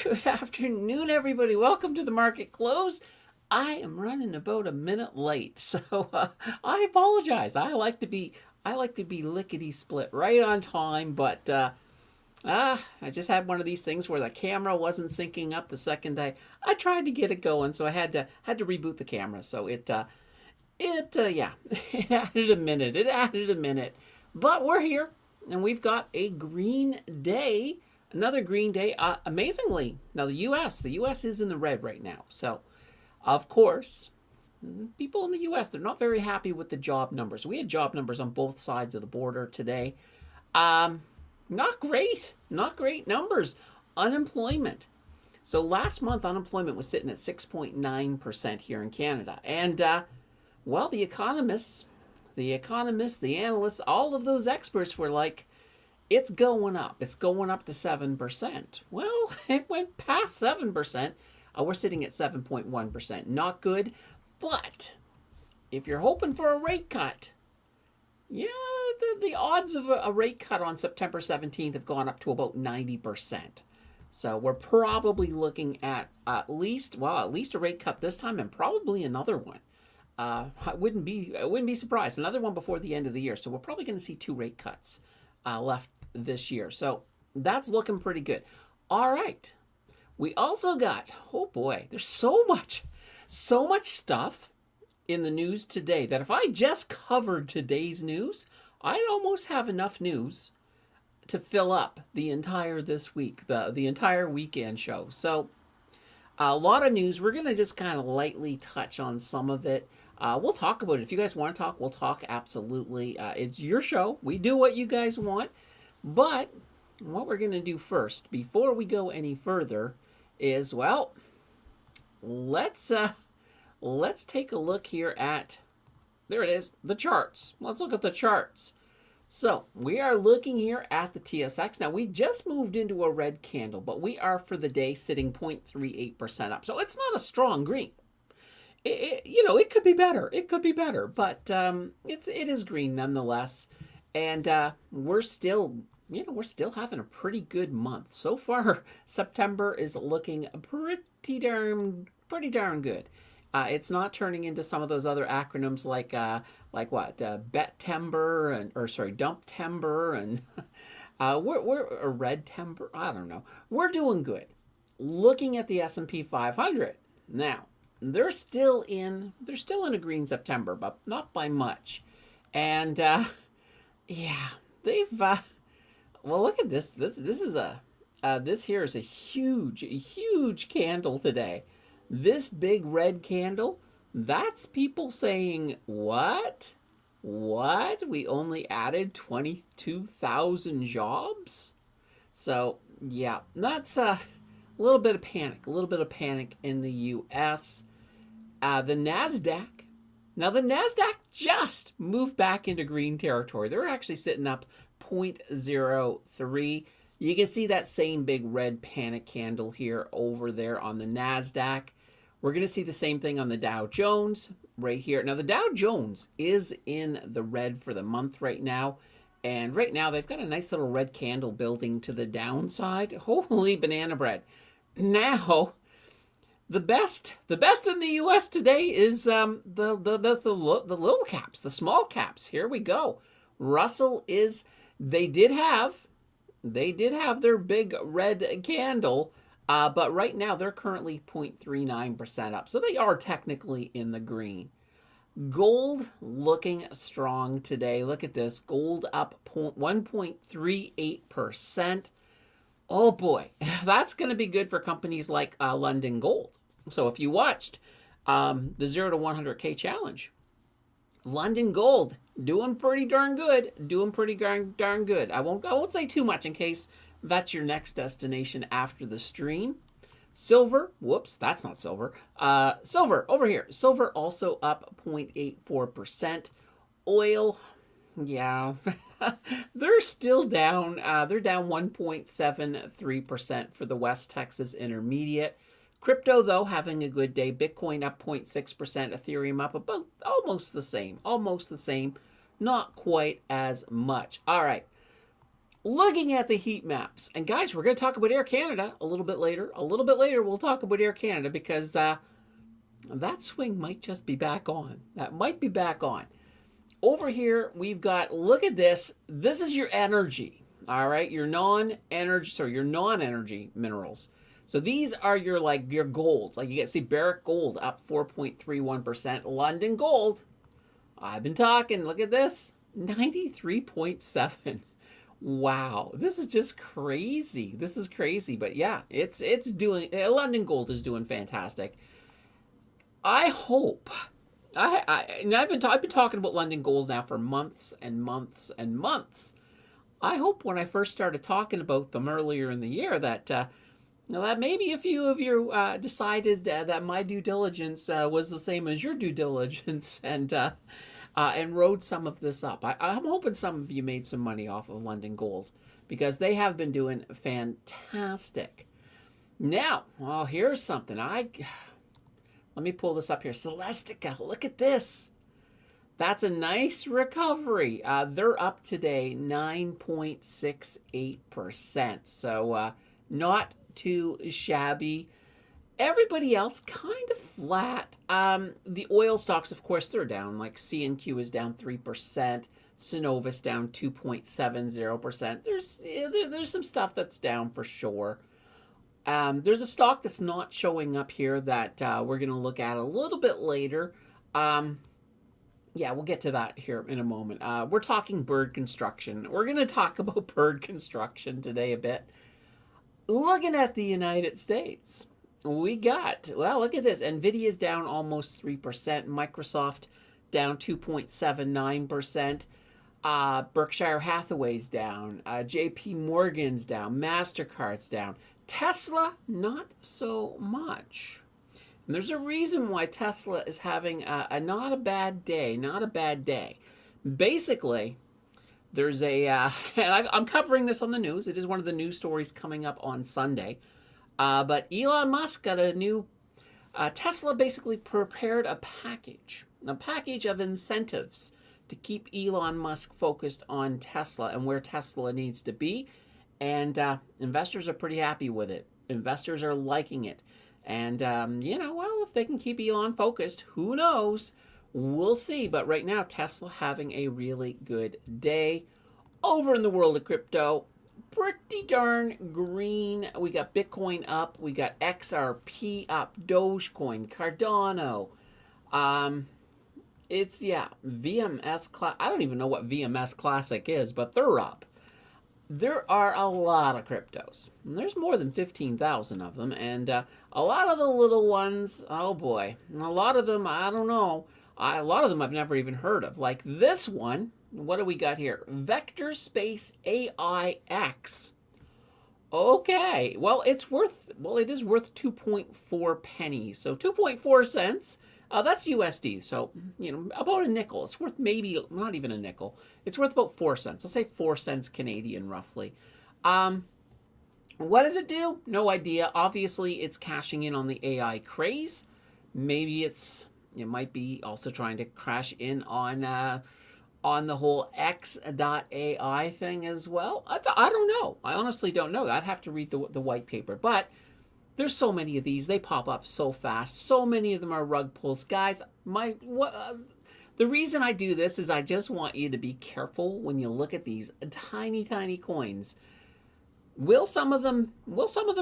Good afternoon, everybody. Welcome to the market close. I am running about a minute late, so I apologize. I like to be lickety split right on time, but I just had one of these things where the camera wasn't syncing up the second I tried to get it going, so I had to reboot the camera. So yeah, it added a minute. It added a minute, but we're here, and we've got a green day. Another green day. Amazingly, now the U.S. is in the red right now. So, of course, people in the U.S. they're not very happy with the job numbers. We had job numbers on both sides of the border today. Um, Not great. Not great numbers. Unemployment. So last month, unemployment was sitting at 6.9% here in Canada, and well, the analysts, all of those experts were like, it's going up. It's going up to 7%. Well, it went past 7%. We're sitting at 7.1%. Not good. But if you're hoping for a rate cut, yeah, the odds of a rate cut on September 17th have gone up to about 90%. So we're probably looking at least a rate cut this time, and probably another one. I wouldn't be surprised. Another one before the end of the year. So we're probably going to see two rate cuts left this year. So that's looking pretty good. All right. We also got, oh boy, there's so much stuff in the news today that if I just covered today's news, I'd almost have enough news to fill up the entire this week, the entire weekend show. So a lot of news. We're going to just kind of lightly touch on some of it. We'll talk about it. If you guys want to talk, we'll talk absolutely. It's your show. We do what you guys want. But what we're going to do first, before we go any further, is, well, let's take a look here at, there it is, the charts. Let's look at the charts. So we are looking here at the TSX. Now, we just moved into a red candle, but we are for the day sitting 0.38% up. So it's not a strong green. It could be better. It could be better, but it is green nonetheless. And we're still having a pretty good month so far. September is looking pretty darn good. It's not turning into some of those other acronyms like Bettember Dumptember and we're a red temper. I don't know. We're doing good. Looking at the S&P 500 now, they're still in a green September, but not by much. And yeah, they've well, look at this. This here is a huge candle today. This big red candle, that's people saying, what? What? We only added 22,000 jobs? So, yeah, that's a little bit of panic in the U.S. The NASDAQ. Now, the NASDAQ just moved back into green territory. They're actually sitting up 0.03. You can see that same big red panic candle here over there on the NASDAQ. We're going to see the same thing on the Dow Jones right here. Now, the Dow Jones is in the red for the month right now. And right now, they've got a nice little red candle building to the downside. Holy banana bread. Now, the best in the U.S. today is the little caps, the small caps. Here we go. Russell is, they did have their big red candle, but right now they're currently 0.39% up. So they are technically in the green. Gold looking strong today. Look at this. Gold up 1.38%. Oh boy, that's going to be good for companies like London Gold. So if you watched the 0 to 100K challenge, London Gold doing pretty darn good. I won't say too much in case that's your next destination after the stream. Silver, whoops, that's not silver. Silver over here. Silver also up 0.84%. Oil, yeah, they're still down. They're down 1.73% for the West Texas Intermediate. Crypto, though, having a good day. Bitcoin up 0.6%. Ethereum up about almost the same. Not quite as much. All right. looking at the heat maps. And guys, we're going to talk about Air Canada a little bit later. A little bit later, we'll talk about Air Canada because that swing might just be back on. That might be back on. Over here, we've got, look at this. This is your energy, all right? Your non-energy minerals. So these are your gold. Like you get, see, Barrick Gold up 4.31%. London Gold, I've been talking, look at this, 93.7. Wow, this is just crazy. This is crazy, but yeah, it's doing, London Gold is doing fantastic. I hope, I've been talking about London Gold now for months and months and months. I hope when I first started talking about them earlier in the year that that maybe a few of you decided that my due diligence was the same as your due diligence and rode some of this up. I'm hoping some of you made some money off of London Gold because they have been doing fantastic. Now, well, here's something. Let me pull this up here. Celestica, look at this. That's a nice recovery. They're up today 9.68%. So not too shabby. Everybody else kind of flat. The oil stocks, of course, they're down. Like C&Q is down 3%. Cenovus down 2.70%. There's some stuff that's down for sure. There's a stock that's not showing up here that we're going to look at a little bit later. Yeah, we'll get to that here in a moment. We're talking bird construction. We're going to talk about bird construction today a bit. Looking at the United States, we got, well, look at this. NVIDIA's down almost 3%. Microsoft down 2.79%. Berkshire Hathaway's down. JP Morgan's down. MasterCard's down. Tesla, not so much. And there's a reason why Tesla is having a not a bad day. Not a bad day. Basically, there's a, and I'm covering this on the news. It is one of the news stories coming up on Sunday. But Elon Musk got a new, Tesla basically prepared a package of incentives to keep Elon Musk focused on Tesla and where Tesla needs to be. And investors are pretty happy with it. Investors are liking it. And, well, if they can keep Elon focused, who knows? We'll see. But right now, Tesla having a really good day. Over in the world of crypto, pretty darn green. We got Bitcoin up. We got XRP up. Dogecoin, Cardano. VMS Classic. I don't even know what VMS Classic is, but they're up. There are a lot of cryptos. There's more than 15,000 of them. And a lot of the little ones, oh boy. A lot of them, I don't know. A lot of them I've never even heard of. Like this one, what do we got here? Vector Space AIX. Okay, well, it is worth 2.4 pennies. So 2.4 cents. That's USD, so, about a nickel. It's worth maybe, not even a nickel. It's worth about 4 cents. Let's say 4 cents Canadian, roughly. What does it do? No idea. Obviously, it's cashing in on the AI craze. Maybe it might be also trying to crash in on the whole X.AI thing as well. I don't know. I honestly don't know. I'd have to read the white paper, but there's so many of these. They pop up so fast. So many of them are rug pulls. Guys, the reason I do this is I just want you to be careful when you look at these tiny, tiny coins. Will some of them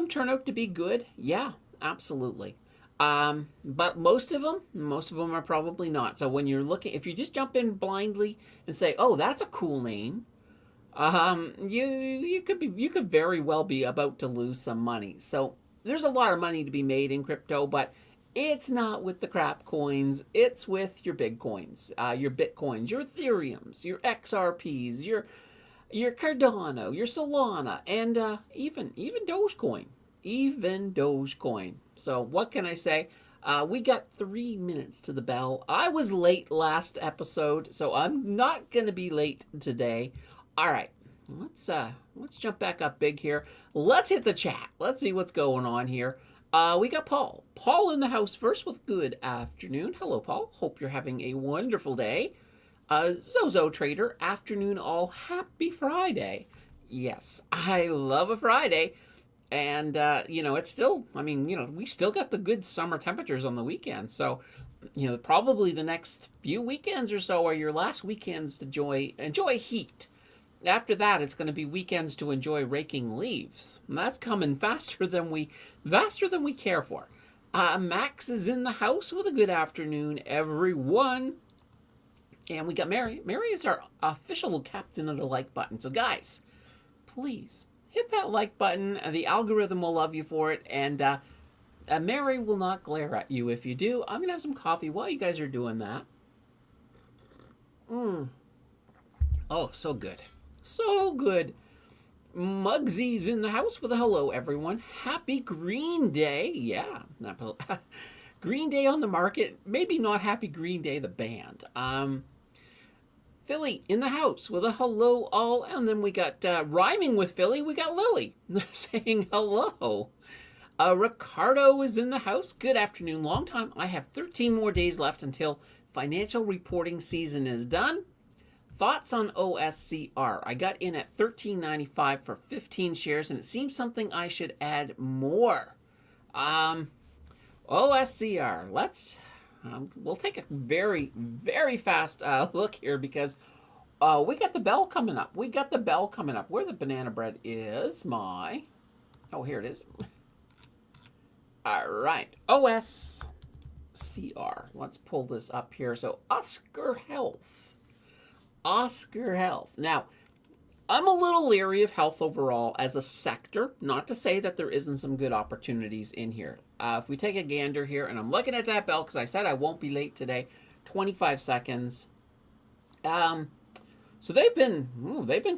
turn out to be good? Yeah, absolutely. But most of them are probably not. So when you're looking, if you just jump in blindly and say, "Oh, that's a cool name," you could very well be about to lose some money. So there's a lot of money to be made in crypto, but it's not with the crap coins. It's with your big coins, your Bitcoins, your Ethereums, your XRPs, your Cardano, your Solana, and even Dogecoin. Even Dogecoin. So what can I say? We got 3 minutes to the bell. I was late last episode, so I'm not going to be late today. All right. Let's jump back up big here. Let's hit the chat. Let's see what's going on here. We got Paul. Paul in the house first with good afternoon. Hello, Paul. Hope you're having a wonderful day. Zozo Trader, afternoon all. Happy Friday. Yes, I love a Friday. And, it's still, we still got the good summer temperatures on the weekend. So, probably the next few weekends or so are your last weekends to enjoy heat. After that, it's going to be weekends to enjoy raking leaves. And that's coming faster than we care for. Max is in the house with a good afternoon, everyone. And we got Mary. Mary is our official captain of the like button. So, guys, please hit that like button. The algorithm will love you for it. And Mary will not glare at you if you do. I'm going to have some coffee while you guys are doing that. Oh, so good. So good. Muggsy's in the house with a hello, everyone. Happy Green Day. Yeah. Green Day on the market. Maybe not Happy Green Day, the band. Philly in the house with a hello all. And then we got, rhyming with Philly, we got Lily saying hello. Ricardo is in the house. Good afternoon. Long time. I have 13 more days left until financial reporting season is done. Thoughts on OSCR? I got in at $13.95 for 15 shares, and it seems something I should add more. OSCR. We'll take a very, very fast look here because we got the bell coming up. Where the banana bread is, oh, here it is. All right, OSCR. Let's pull this up here. So Oscar Health. Now, I'm a little leery of health overall as a sector. Not to say that there isn't some good opportunities in here. If we take a gander here, and I'm looking at that bell because I said I won't be late today. 25 seconds. So they've been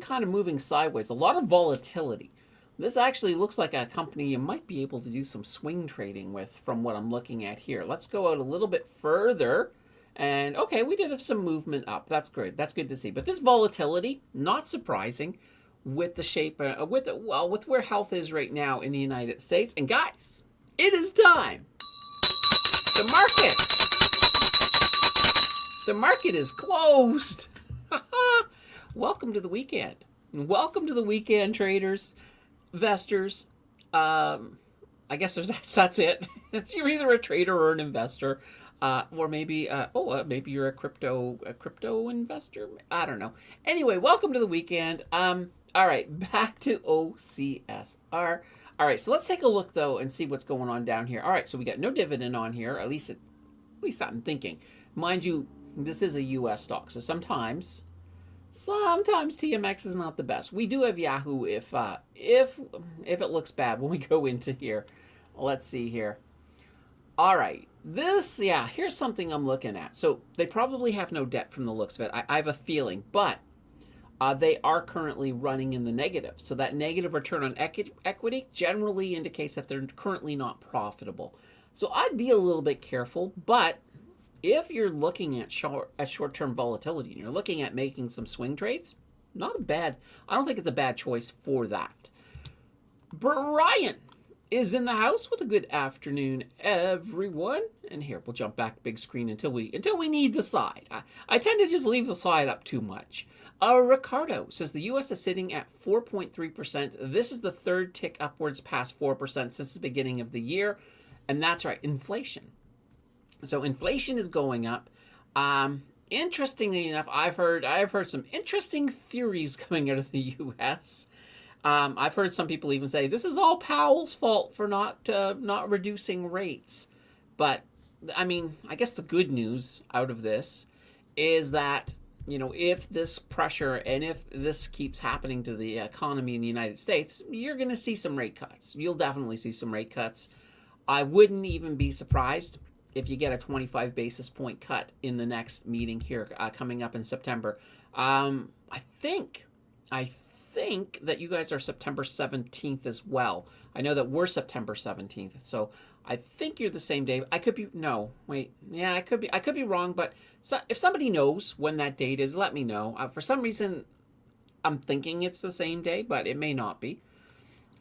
kind of moving sideways. A lot of volatility. This actually looks like a company you might be able to do some swing trading with from what I'm looking at here. Let's go out a little bit further. And okay, we did have some movement up. That's great. That's good to see. But this volatility, not surprising with the shape, with where health is right now in the United States. And guys, it is time. The market is closed. Welcome to the weekend. Welcome to the weekend, traders, investors. I guess that's it. You're either a trader or an investor. Or maybe, maybe you're a crypto investor. I don't know. Anyway, welcome to the weekend. All right, back to OCSR. All right, so let's take a look though and see what's going on down here. All right, so we got no dividend on here. At least I'm thinking. Mind you, this is a U.S. stock, so sometimes TMX is not the best. We do have Yahoo if it looks bad when we go into here. Let's see here. All right. Here's something I'm looking at. So they probably have no debt from the looks of it. I have a feeling, but they are currently running in the negative. So that negative return on equity generally indicates that they're currently not profitable. So I'd be a little bit careful, but if you're looking at short-term volatility and you're looking at making some swing trades, I don't think it's a bad choice for that. Brian is in the house with a good afternoon, everyone. And here, we'll jump back big screen until we need the side. I tend to just leave the side up too much. Ricardo says the U.S. is sitting at 4.3%. This is the third tick upwards past 4% since the beginning of the year. And that's right, inflation. So inflation is going up. Interestingly enough, I've heard some interesting theories coming out of the U.S. I've heard some people even say this is all Powell's fault for not reducing rates. But I mean, I guess the good news out of this is that, if this pressure and if this keeps happening to the economy in the United States, you're going to see some rate cuts. You'll definitely see some rate cuts. I wouldn't even be surprised if you get a 25 basis point cut in the next meeting here coming up in September. I think that you guys are September 17th as well. I know that we're September 17th, so I think you're the same day. I could be I could be wrong, but if somebody knows when that date is, let me know. For some reason, I'm thinking it's the same day, but it may not be.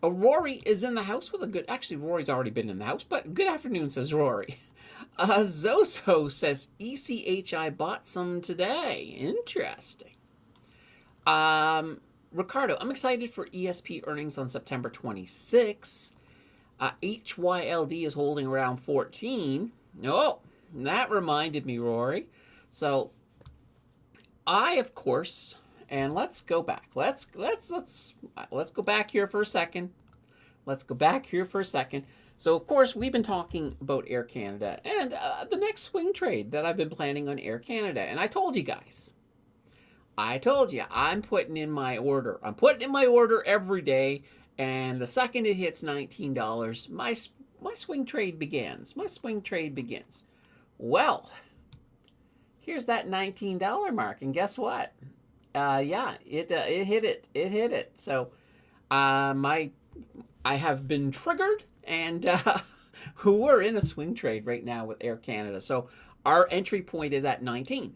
Rory is in the house with a good... Actually, Rory's already been in the house, but good afternoon, says Rory. Zoso says, ECHI bought some today. Interesting. Ricardo, I'm excited for ESP earnings on September 26. HYLD is holding around 14. Oh, that reminded me, Rory. So I, of course, and let's go back. Let's go back here for a second. Let's go back here for a second. So, of course, we've been talking about Air Canada and the next swing trade that I've been planning on Air Canada. And I told you guys, I'm putting in my order. I'm putting in my order every day. And the second it hits $19, my swing trade begins. My swing trade begins. Well, here's that $19 mark. And guess what? Yeah, it hit it. It hit it. So I have been triggered, and we're in a swing trade right now with Air Canada. So our entry point is at 19.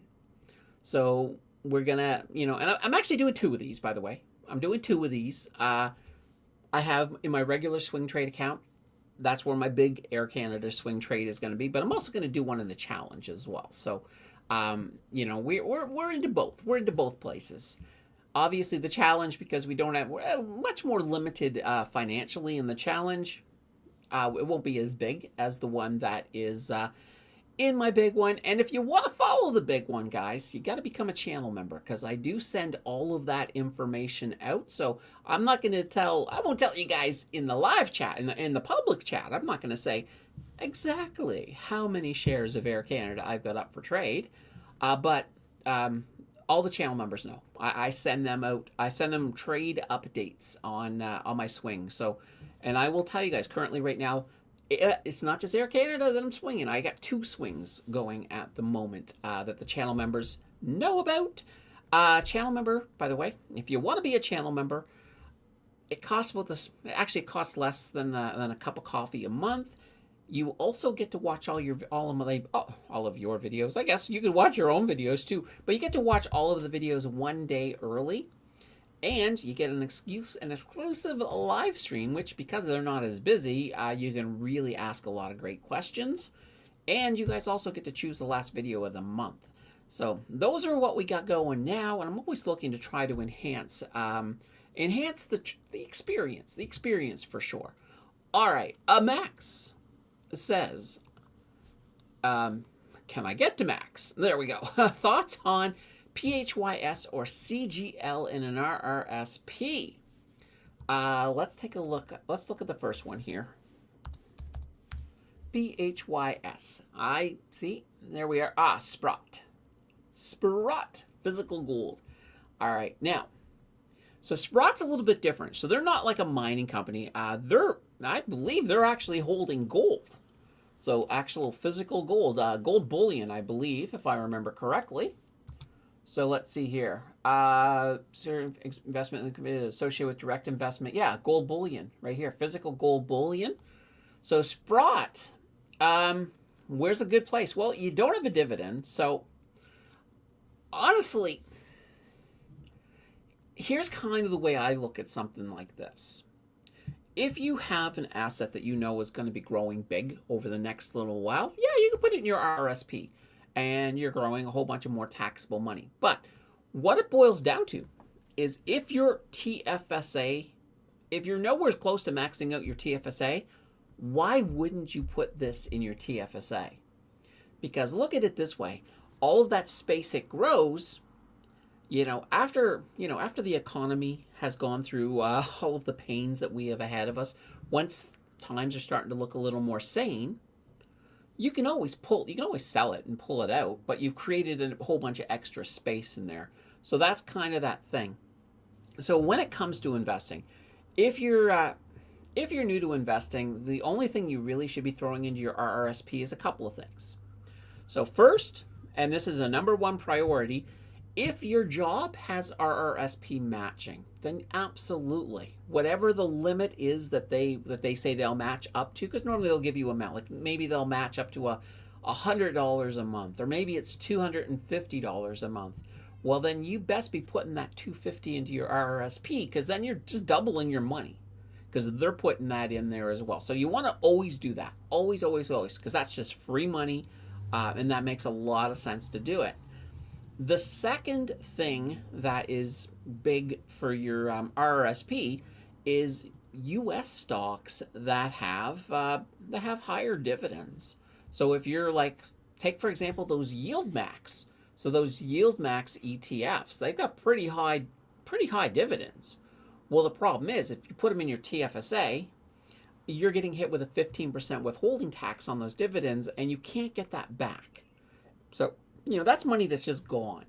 So we're gonna, and I'm actually doing 2 of these, by the way. I'm doing 2 of these. I have in my regular swing trade account. That's where my big Air Canada swing trade is going to be. But I'm also going to do one in the challenge as well. So, we're into both. We're into both places. Obviously, the challenge, because we're much more limited financially in the challenge. It won't be as big as the one that is in my big one. And if you want to follow the big one, guys, you got to become a channel member, because I do send all of that information out. So I won't tell you guys in the live chat, in the public chat. I'm not going to say exactly how many shares of Air Canada I've got up for trade. But all the channel members know. I send them out. I send them trade updates on my swing. So, and I will tell you guys, currently right now, it's not just Air Canada that I'm swinging. I got 2 swings going at the moment that the channel members know about. Channel member, by the way, if you want to be a channel member, it costs about this. Actually, it costs less than a cup of coffee a month. You also get to watch all of your videos. I guess you could watch your own videos too, but you get to watch all of the videos one day early. And you get an exclusive live stream, which, because they're not as busy, you can really ask a lot of great questions. And you guys also get to choose the last video of the month. So those are what we got going now, and I'm always looking to try to enhance the experience for sure. All right, Max says, can I get to Max? There we go. Thoughts on PHYS or CGL in an RRSP. Let's take a look. Let's look at the first one here. PHYS. I see. There we are. Sprott. Physical gold. All right. Now, so Sprott's a little bit different. So they're not like a mining company. I believe they're actually holding gold. So actual physical gold. Gold bullion, I believe, if I remember correctly. So let's see here. Investment associated with direct investment. Yeah, gold bullion right here. Physical gold bullion. So Sprott, where's a good place? Well, you don't have a dividend. So honestly, here's kind of the way I look at something like this. If you have an asset that you know is going to be growing big over the next little while, yeah, you can put it in your RRSP. And you're growing a whole bunch of more taxable money. But what it boils down to is if your TFSA, if you're nowhere close to maxing out your TFSA, why wouldn't you put this in your TFSA? Because look at it this way. All of that space it grows, after the economy has gone through all of the pains that we have ahead of us, once times are starting to look a little more sane, you can always sell it and pull it out, but you've created a whole bunch of extra space in there. So that's kind of that thing. So when it comes to investing, if you're new to investing, the only thing you really should be throwing into your RRSP is a couple of things. So first, and this is a number 1 priority, if your job has RRSP matching, then absolutely, whatever the limit is that they say they'll match up to, because normally they'll give you a amount, like maybe they'll match up to $100 a month, or maybe it's $250 a month. Well, then you best be putting that $250 into your RRSP, because then you're just doubling your money, because they're putting that in there as well. So you want to always do that, always, because that's just free money, and that makes a lot of sense to do it. The second thing that is big for your RRSP is U.S. stocks that have higher dividends. So if you're like, take for example those yield max. So those yield max ETFs, they've got pretty high dividends. Well, the problem is if you put them in your TFSA, you're getting hit with a 15% withholding tax on those dividends, and you can't get that back. So, that's money that's just gone.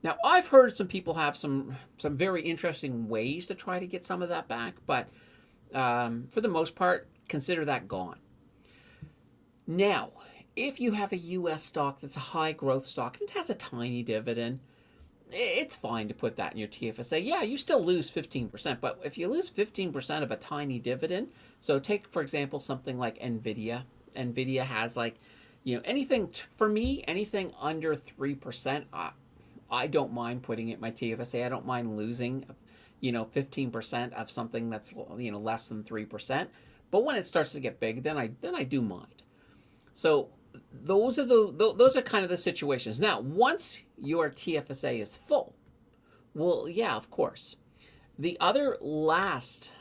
Now, I've heard some people have some very interesting ways to try to get some of that back, but for the most part, consider that gone. Now, if you have a U.S. stock that's a high growth stock and it has a tiny dividend, it's fine to put that in your TFSA. Yeah, you still lose 15%, but if you lose 15% of a tiny dividend, so take, for example, something like NVIDIA. NVIDIA has anything, for me, anything under 3%, I don't mind putting it in my TFSA. I don't mind losing, 15% of something that's, less than 3%. But when it starts to get big, then I do mind. So those are kind of the situations. Now, once your TFSA is full, well, yeah, of course. The other last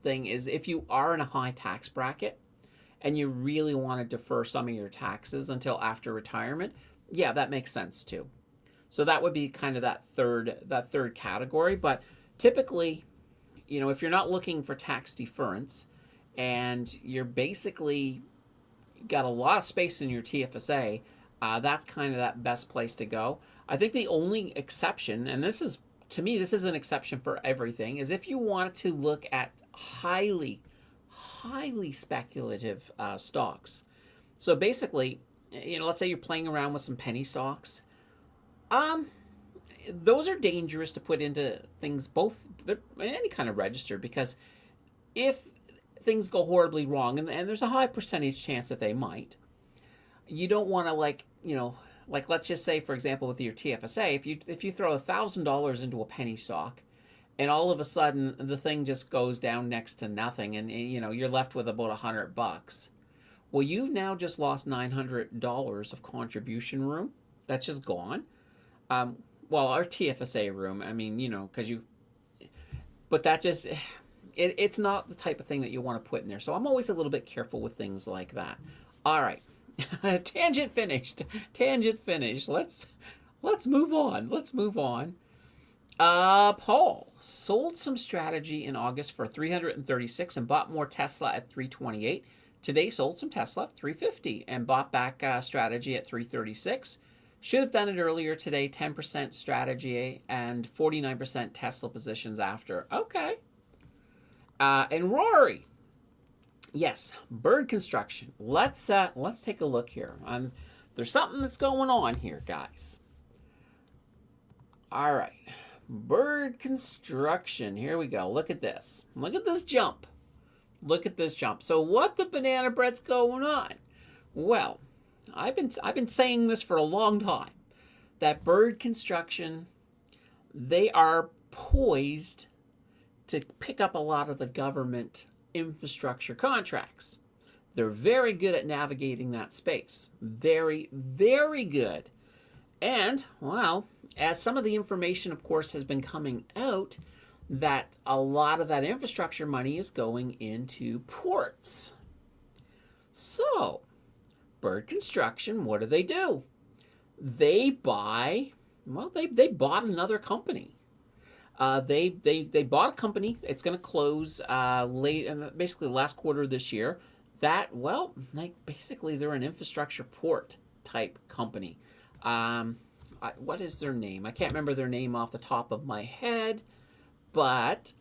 thing is if you are in a high tax bracket and you really want to defer some of your taxes until after retirement, yeah, that makes sense too. So that would be kind of that third category. But typically, if you're not looking for tax deference and you're basically got a lot of space in your TFSA, that's kind of that best place to go. I think the only exception, and this is an exception for everything, is if you want to look at highly speculative stocks. So basically, let's say you're playing around with some penny stocks. Those are dangerous to put into things, both in any kind of register, because if things go horribly wrong, and there's a high percentage chance that they might, you don't want to let's just say, for example, with your TFSA, if you throw $1,000 into a penny stock, and all of a sudden the thing just goes down next to nothing, and you're left with about $100. Well, you've now just lost $900 of contribution room. That's just gone. Well, our TFSA room, but that just, it's not the type of thing that you want to put in there. So I'm always a little bit careful with things like that. All right. Tangent finished. Let's move on. Paul sold some strategy in August for 336 and bought more Tesla at 328. Today sold some Tesla at 350 and bought back strategy at 336. Should have done it earlier today. 10% strategy and 49% Tesla positions after. Okay. And Rory. Yes, bird construction. Let's take a look here. There's something that's going on here, guys. All right. Bird construction. Here we go. Look at this. Look at this jump. So what the banana bread's going on? Well, I've been saying this for a long time, that bird construction, they are poised to pick up a lot of the government infrastructure contracts. They're very good at navigating that space. Very, very good. And, well, as some of the information, of course, has been coming out, that a lot of that infrastructure money is going into ports. So, bird construction, what do? They buy, well, they bought another company. They bought a company. It's going to close late in basically the last quarter of this year. That, well, basically they're an infrastructure port type company. What is their name? I can't remember their name off the top of my head, but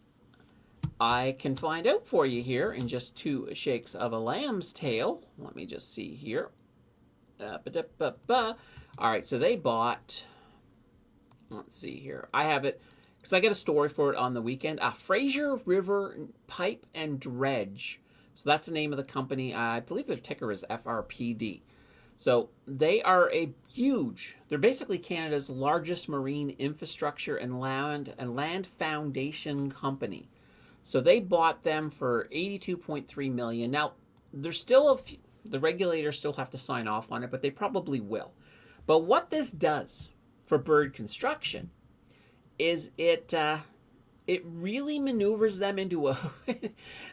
I can find out for you here in just two shakes of a lamb's tail. Let me just see here. All right, so they bought, let's see here. I have it, because I get a story for it on the weekend. Fraser River Pipe and Dredge. So that's the name of the company. I believe their ticker is FRPD. So they are they're basically Canada's largest marine infrastructure and land foundation company. So they bought them for $82.3 million. Now, there's still the regulators still have to sign off on it, but they probably will. But what this does for bird construction is it really maneuvers them into a.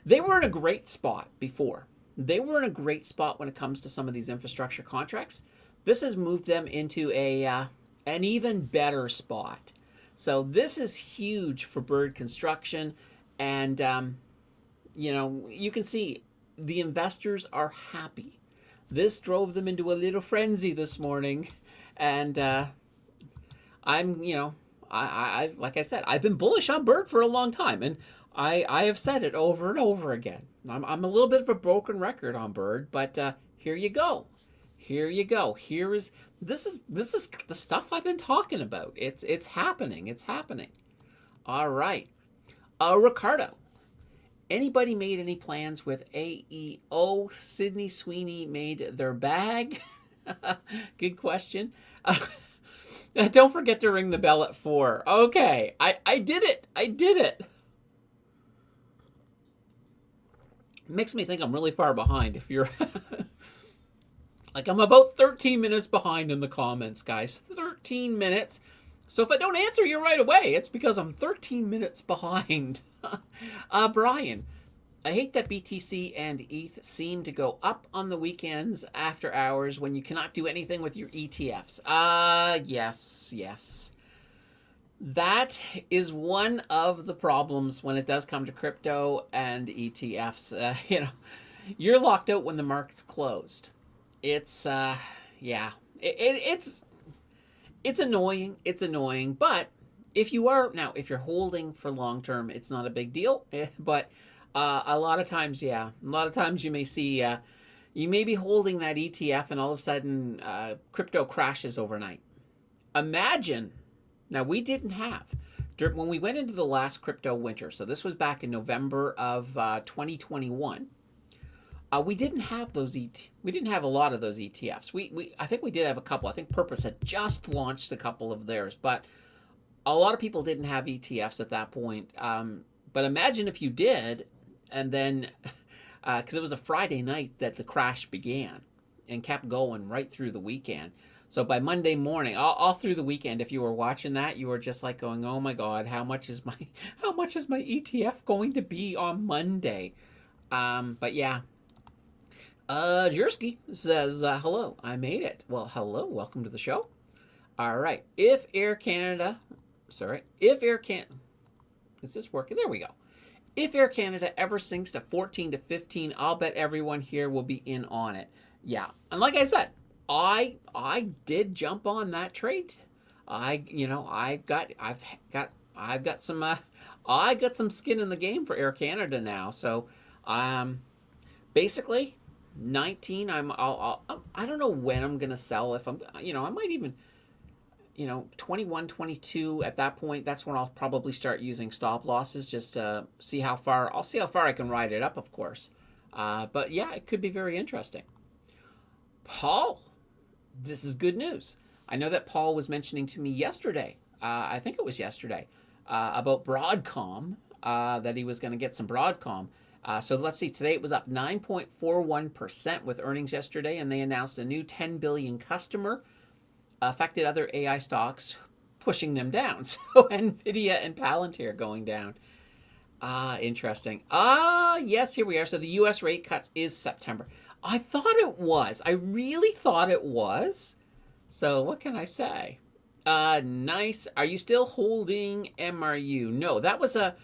They were in a great spot before. They were in a great spot when it comes to some of these infrastructure contracts. This has moved them into a an even better spot. So this is huge for bird construction, and you can see the investors are happy. This drove them into a little frenzy this morning, and I'm I like I said, I've been bullish on Bird for a long time, and I have said it over and over again. I'm a little bit of a broken record on Bird, but here you go. Here you go. This is the stuff I've been talking about. It's happening. It's happening. All right. Ricardo, anybody made any plans with AEO? Sydney Sweeney made their bag. Good question. Don't forget to ring the bell at 4. Okay, I did it. I did it. Makes me think I'm really far behind. If you're like, I'm about 13 minutes behind in the comments, guys. 13 minutes. So if I don't answer you right away, it's because I'm 13 minutes behind. Brian, I hate that BTC and ETH seem to go up on the weekends after hours when you cannot do anything with your ETFs. Yes. That is one of the problems when it does come to crypto and ETFs. You're locked out when the market's closed. It's it's annoying. It's annoying, but if you're holding for long term, it's not a big deal. But a lot of times you may see you may be holding that ETF, and all of a sudden crypto crashes overnight. Imagine. Now, we didn't have, when we went into the last crypto winter, so this was back in November of 2021, we didn't have we didn't have a lot of those ETFs. I think we did have a couple. I think Purpose had just launched a couple of theirs, but a lot of people didn't have ETFs at that point. But imagine if you did, and then, because it was a Friday night that the crash began and kept going right through the weekend. So by Monday morning, all through the weekend, if you were watching that, you were just like going, "Oh my God, how much is my ETF going to be on Monday?" But yeah, Jersky says, "Hello, I made it." Well, hello, welcome to the show. All right, is this working? There we go. If Air Canada ever sinks to 14 to 15, I'll bet everyone here will be in on it. Yeah, and like I said, I did jump on that trade. I've got some skin in the game for Air Canada now. So, basically, 19. I don't know when I'm gonna sell. If I'm, I might even, 21, 22. At that point, that's when I'll probably start using stop losses just to see how far. I'll see how far I can ride it up, of course. But yeah, it could be very interesting. Paul. This is good news. I know that Paul was mentioning to me yesterday, I think it was yesterday, about Broadcom, that he was going to get some Broadcom. So let's see, today it was up 9.41% with earnings yesterday, and they announced a new 10 billion customer, affected other AI stocks, pushing them down. So NVIDIA and Palantir going down. Interesting. Yes, here we are. So the U.S. rate cuts is September. I thought it was. I really thought it was. So what can I say? Nice. Are you still holding MRU? No, that was a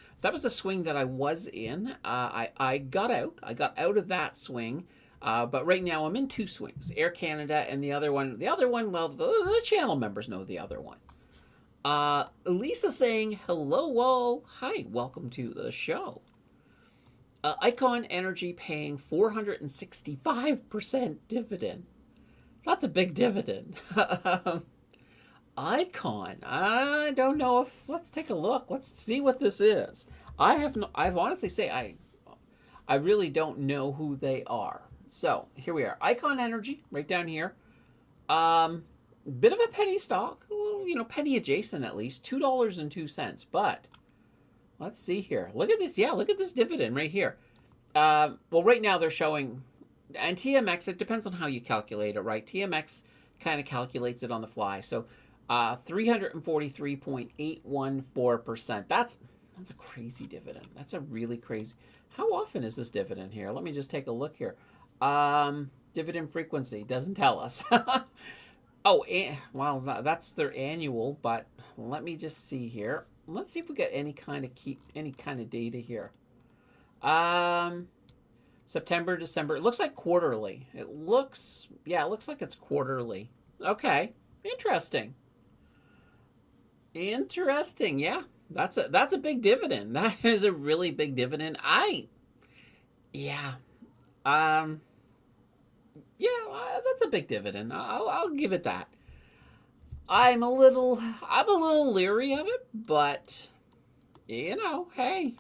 swing that I was in. I got out. I got out of that swing. But right now I'm in two swings. Air Canada and the other one. Well, the channel members know the other one. Lisa saying, hello all. Hi, welcome to the show. Icon Energy paying 465% dividend. That's a big dividend. Icon. I don't know if. Let's take a look. Let's see what this is. I've honestly say I really don't know who they are. So here we are. Icon Energy, right down here. Bit of a penny stock. Penny adjacent at least. $2.02. But let's see here. Look at this. Yeah, look at this dividend right here. Well, right now they're showing, and TMX, it depends on how you calculate it, right? TMX kind of calculates it on the fly. So 343.814%. That's a crazy dividend. That's a really crazy. How often is this dividend here? Let me just take a look here. Dividend frequency doesn't tell us. Oh, well, that's their annual, but let me just see here. Let's see if we get any kind of data here. September, December. It looks like quarterly. It looks like it's quarterly. Okay, interesting. Interesting. Yeah, that's a big dividend. That is a really big dividend. Yeah, um, yeah, that's a big dividend. I'll give it that. I'm a little leery of it, but hey.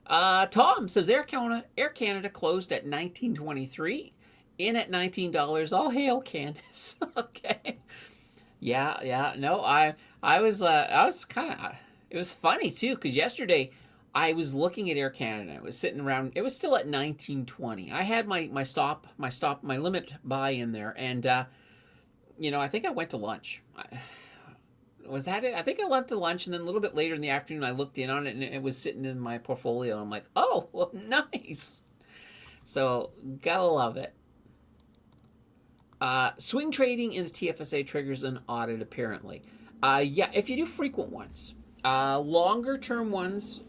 Tom says Air Canada closed at 19.23, in at $19. All hail, Candace. Okay. Yeah. No, I was kind of. It was funny too because yesterday I was looking at Air Canada. It was sitting around. It was still at 19.20. I had my limit buy in there, and I think I went to lunch. Was that it? I think I went to lunch, and then a little bit later in the afternoon, I looked in on it, and it was sitting in my portfolio. I'm like, oh, well, nice. So, gotta love it. Swing trading in a TFSA triggers an audit, apparently. Yeah, if you do frequent ones. Longer term ones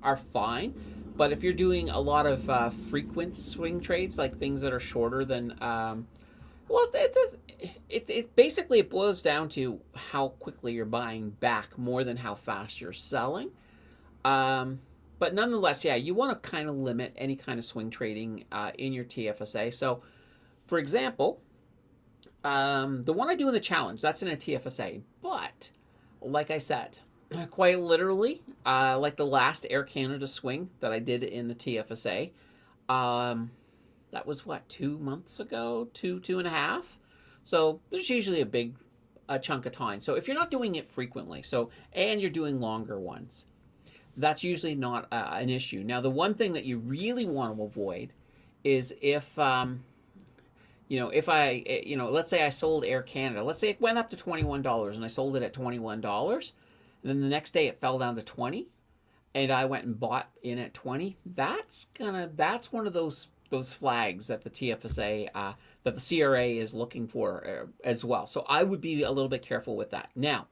are fine, but if you're doing a lot of frequent swing trades, like things that are shorter than well, it basically it boils down to how quickly you're buying back more than how fast you're selling. But nonetheless, yeah, you want to kind of limit any kind of swing trading in your TFSA. So, for example, the one I do in the challenge, that's in a TFSA. But, like I said, quite literally, like the last Air Canada swing that I did in the TFSA, that was what, 2 months ago, two and a half. So there's usually a chunk of time. So if you're not doing it frequently, and you're doing longer ones, that's usually not an issue. Now, the one thing that you really want to avoid is if let's say I sold Air Canada, let's say it went up to $21 and I sold it at $21, and then the next day it fell down to 20, and I went and bought in at 20. That's one of those flags that the TFSA, that the CRA is looking for as well. So I would be a little bit careful with that. Now,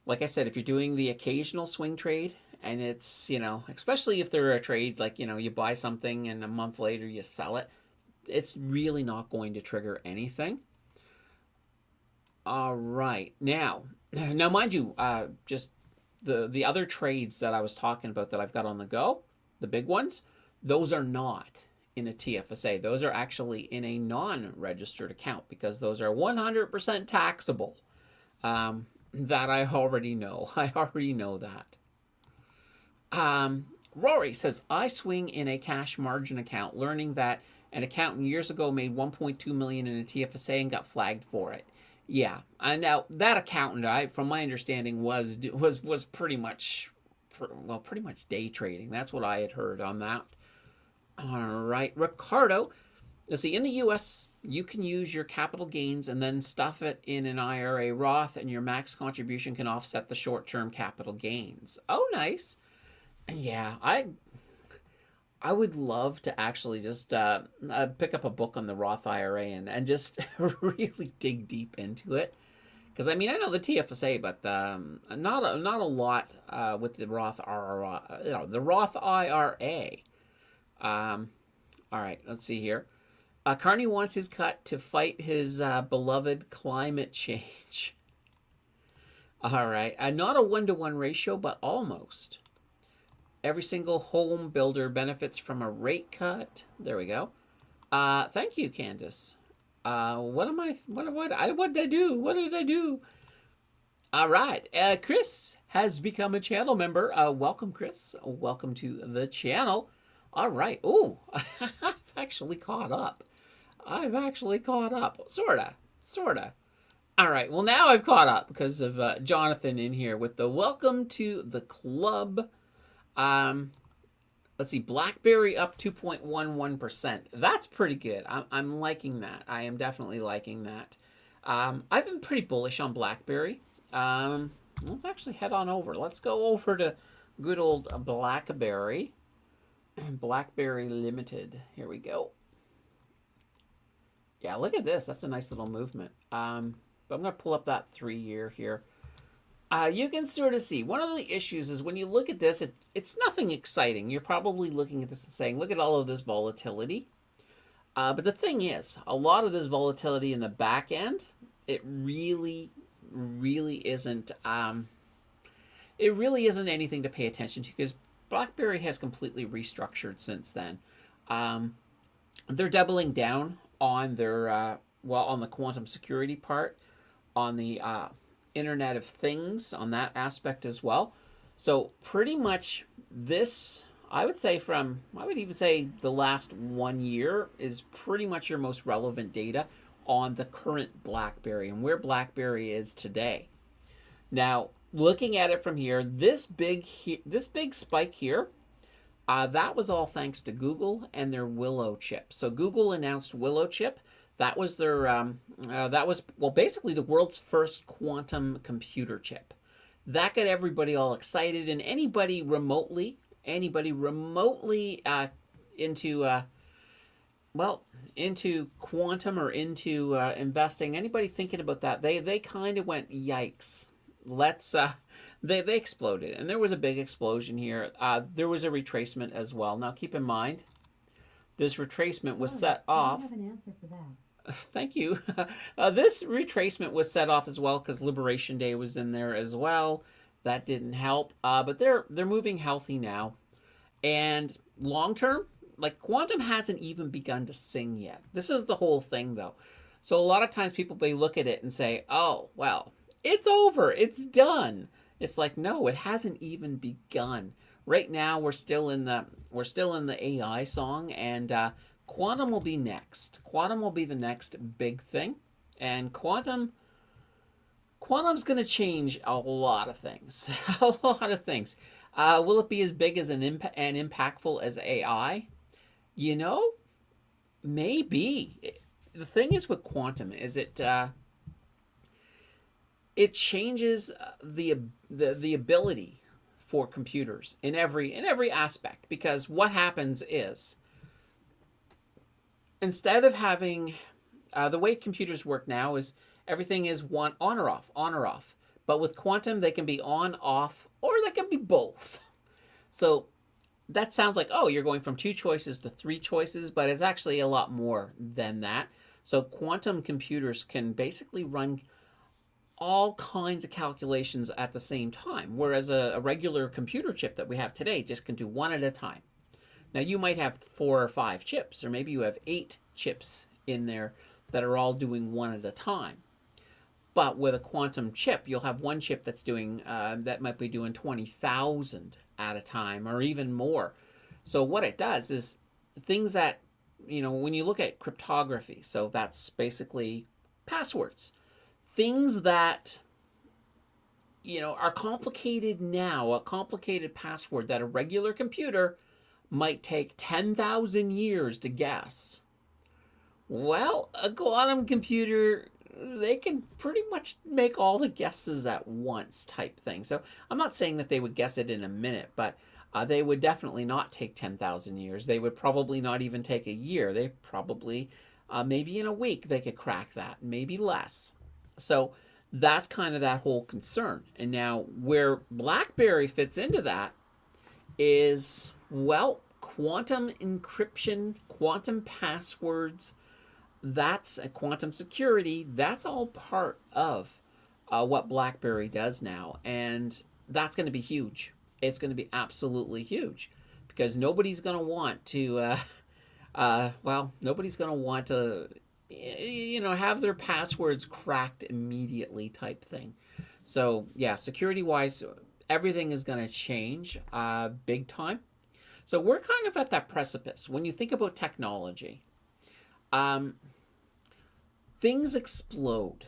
like I said, if you're doing the occasional swing trade, and it's, especially if they're a trade, like, you buy something and a month later you sell it, it's really not going to trigger anything. All right. Now, mind you, just the other trades that I was talking about that I've got on the go, the big ones, those are not in a TFSA. Those are actually in a non-registered account because those are 100% taxable. That I already know. I already know that. Rory says, I swing in a cash margin account, learning that an accountant years ago made $1.2 million in a TFSA and got flagged for it. Yeah, and now that accountant, from my understanding, was pretty much day trading. That's what I had heard on that. All right, Ricardo. Let's see, in the U.S., you can use your capital gains and then stuff it in an IRA Roth, and your max contribution can offset the short-term capital gains. Oh, nice. Yeah, I would love to actually just pick up a book on the Roth IRA and just really dig deep into it. Because I know the TFSA, but not a lot with the Roth IRA. All right, let's see here. Carney wants his cut to fight his beloved climate change. All right, not a 1-to-1 ratio, but almost. Every single home builder benefits from a rate cut. There we go. Thank you, Candace. What did I do? What did I do? All right. Chris has become a channel member. Welcome, Chris. Welcome to the channel. All right. Oh, I've actually caught up. Sorta. All right. Well, now I've caught up because of Jonathan in here with the welcome to the club. Let's see, BlackBerry up 2.11%. That's pretty good. I'm liking that. I am definitely liking that. I've been pretty bullish on BlackBerry. Let's actually head on over. Let's go over to good old BlackBerry. BlackBerry Limited. Here we go. Yeah, look at this. That's a nice little movement. But I'm going to pull up that 3-year here. You can sort of see one of the issues is when you look at this, it's nothing exciting. You're probably looking at this and saying, look at all of this volatility. But the thing is, a lot of this volatility in the back end, it really isn't. It really isn't anything to pay attention to because BlackBerry has completely restructured since then. They're doubling down on their on the quantum security part, on the Internet of Things, on that aspect as well. So pretty much this, I would even say the last 1 year is pretty much your most relevant data on the current BlackBerry and where BlackBerry is today. Now, looking at it from here, this big spike here, that was all thanks to Google and their Willow chip. So Google announced Willow chip. That was their basically the world's first quantum computer chip. That got everybody all excited, and anybody remotely into quantum or into investing, anybody thinking about that, they kind of went, yikes. They exploded, and there was a big explosion here. There was a retracement as well. Now keep in mind, this retracement was set off. I have an answer for that. Thank you. This retracement was set off as well because Liberation Day was in there as well. That didn't help, but they're moving healthy now. And long term, like quantum hasn't even begun to sing yet. This is the whole thing, though. So a lot of times people, they look at it and say, "Oh, well, it's over. It's done." It's like, no, it hasn't even begun. Right now, we're still in the AI song, and quantum will be next. Quantum will be the next big thing, and quantum's going to change a lot of things. A lot of things. Will it be as big as and impactful as AI? You know, maybe. The thing is with quantum is it changes the ability for computers in every aspect, because what happens is, instead of having the way computers work now is everything is on or off. But with quantum, they can be on, off, or they can be both. So that sounds like, oh, you're going from 2 choices to 3 choices, but it's actually a lot more than that. So quantum computers can basically run all kinds of calculations at the same time, whereas a regular computer chip that we have today just can do one at a time. Now, you might have 4 or 5 chips, or maybe you have 8 chips in there that are all doing one at a time. But with a quantum chip, you'll have one chip that's doing that might be doing 20,000 at a time, or even more. So what it does is things that, when you look at cryptography, so that's basically passwords, things that are complicated now, a complicated password that a regular computer might take 10,000 years to guess. Well, a quantum computer, they can pretty much make all the guesses at once type thing. So I'm not saying that they would guess it in a minute, but they would definitely not take 10,000 years. They would probably not even take a year. They probably, maybe in a week, they could crack that, maybe less. So that's kind of that whole concern. And now where BlackBerry fits into that is, well, quantum encryption, quantum passwords, that's a quantum security. That's all part of what BlackBerry does now. And that's going to be huge. It's going to be absolutely huge, because nobody's going to want to, nobody's going to want to, have their passwords cracked immediately type thing. So yeah, security-wise, everything is going to change big time. So we're kind of at that precipice. When you think about technology, things explode.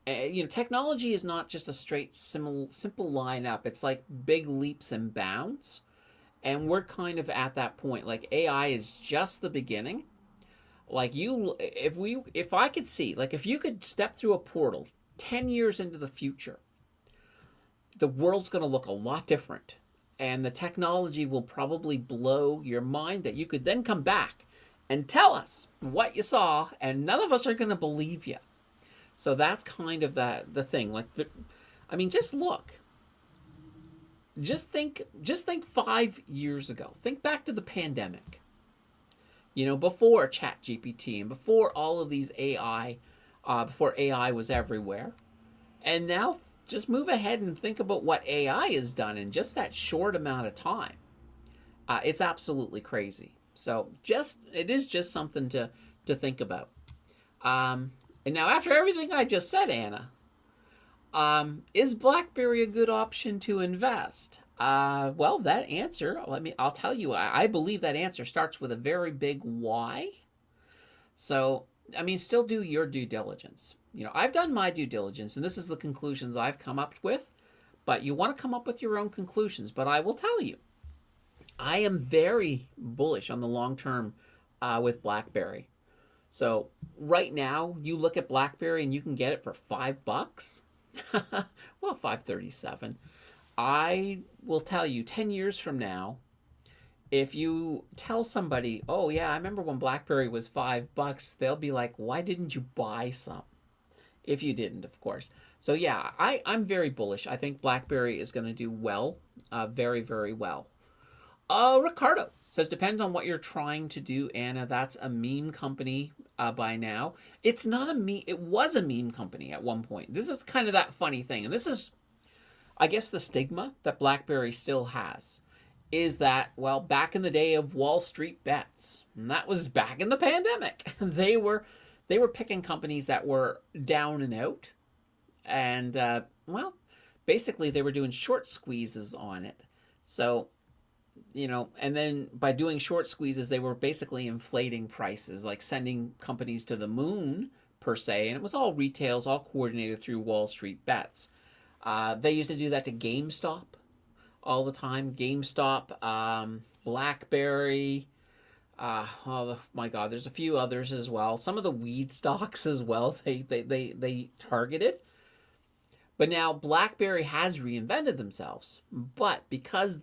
Technology is not just a straight, simple line up. It's like big leaps and bounds. And we're kind of at that point. Like AI is just the beginning. Like if I could see, like if you could step through a portal 10 years into the future, the world's going to look a lot different. And the technology will probably blow your mind that you could then come back and tell us what you saw, and none of us are going to believe you. So that's kind of the thing. Like, I mean, just look. Just think 5 years ago. Think back to the pandemic. You know, before ChatGPT and before all of these AI, before AI was everywhere. And now just move ahead and think about what AI has done in just that short amount of time. It's absolutely crazy. So it is just something to think about. And now after everything I just said, Anna, is BlackBerry a good option to invest? Well, that answer, I'll tell you, I believe that answer starts with a very big why. So, I mean, still do your due diligence. You know, I've done my due diligence, and this is the conclusions I've come up with, but you want to come up with your own conclusions. But I will tell you, I am very bullish on the long term with BlackBerry. So right now, you look at BlackBerry and you can get it for $5. Well, 537. I will tell you, 10 years from now, if you tell somebody, oh yeah, I remember when BlackBerry was $5, they'll be like, why didn't you buy some? If you didn't, of course. So yeah, I'm very bullish. I think BlackBerry is going to do well, very, very well. Ricardo says, depends on what you're trying to do, Anna. That's a meme company by now. It's not a meme. It was a meme company at one point. This is kind of that funny thing. And this is, I guess, the stigma that BlackBerry still has is that, well, back in the day of Wall Street bets, and that was back in the pandemic, they were picking companies that were down and out. And, well, basically they were doing short squeezes on it. So, you know, and then by doing short squeezes, they were basically inflating prices, like sending companies to the moon, per se. And it was all retails, all coordinated through Wall Street bets. They used to do that to GameStop all the time. GameStop, BlackBerry. Oh my God, there's a few others as well. Some of the weed stocks as well. They targeted. But now BlackBerry has reinvented themselves. But because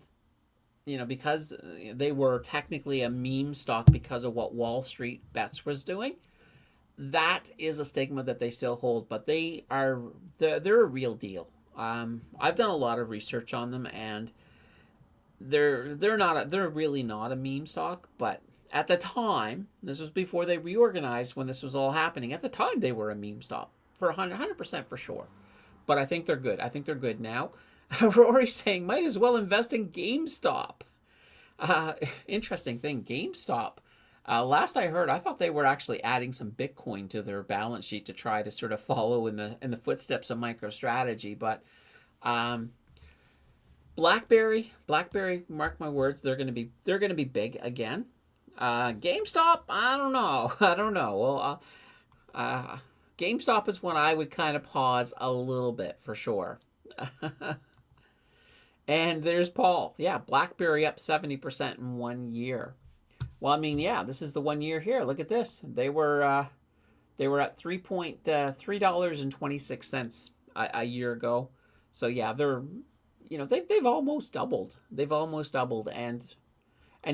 they were technically a meme stock because of what Wall Street Bets was doing, that is a stigma that they still hold. But they're a real deal. I've done a lot of research on them, and they're really not a meme stock. But at the time, this was before they reorganized when this was all happening. At the time, they were a meme stock for 100% for sure. But I think they're good. I think they're good now. Rory's saying, might as well invest in GameStop. Interesting thing, GameStop. Last I heard, I thought they were actually adding some Bitcoin to their balance sheet to try to sort of follow in the footsteps of MicroStrategy. But BlackBerry, mark my words, they're gonna be big again. GameStop, I don't know. Well, GameStop is one I would kind of pause a little bit for sure. And there's Paul. Yeah, BlackBerry up 70% in 1 year. Well, I mean, yeah, this is the 1 year here. Look at this. They were at $3.26 a year ago. So yeah, they've almost doubled. And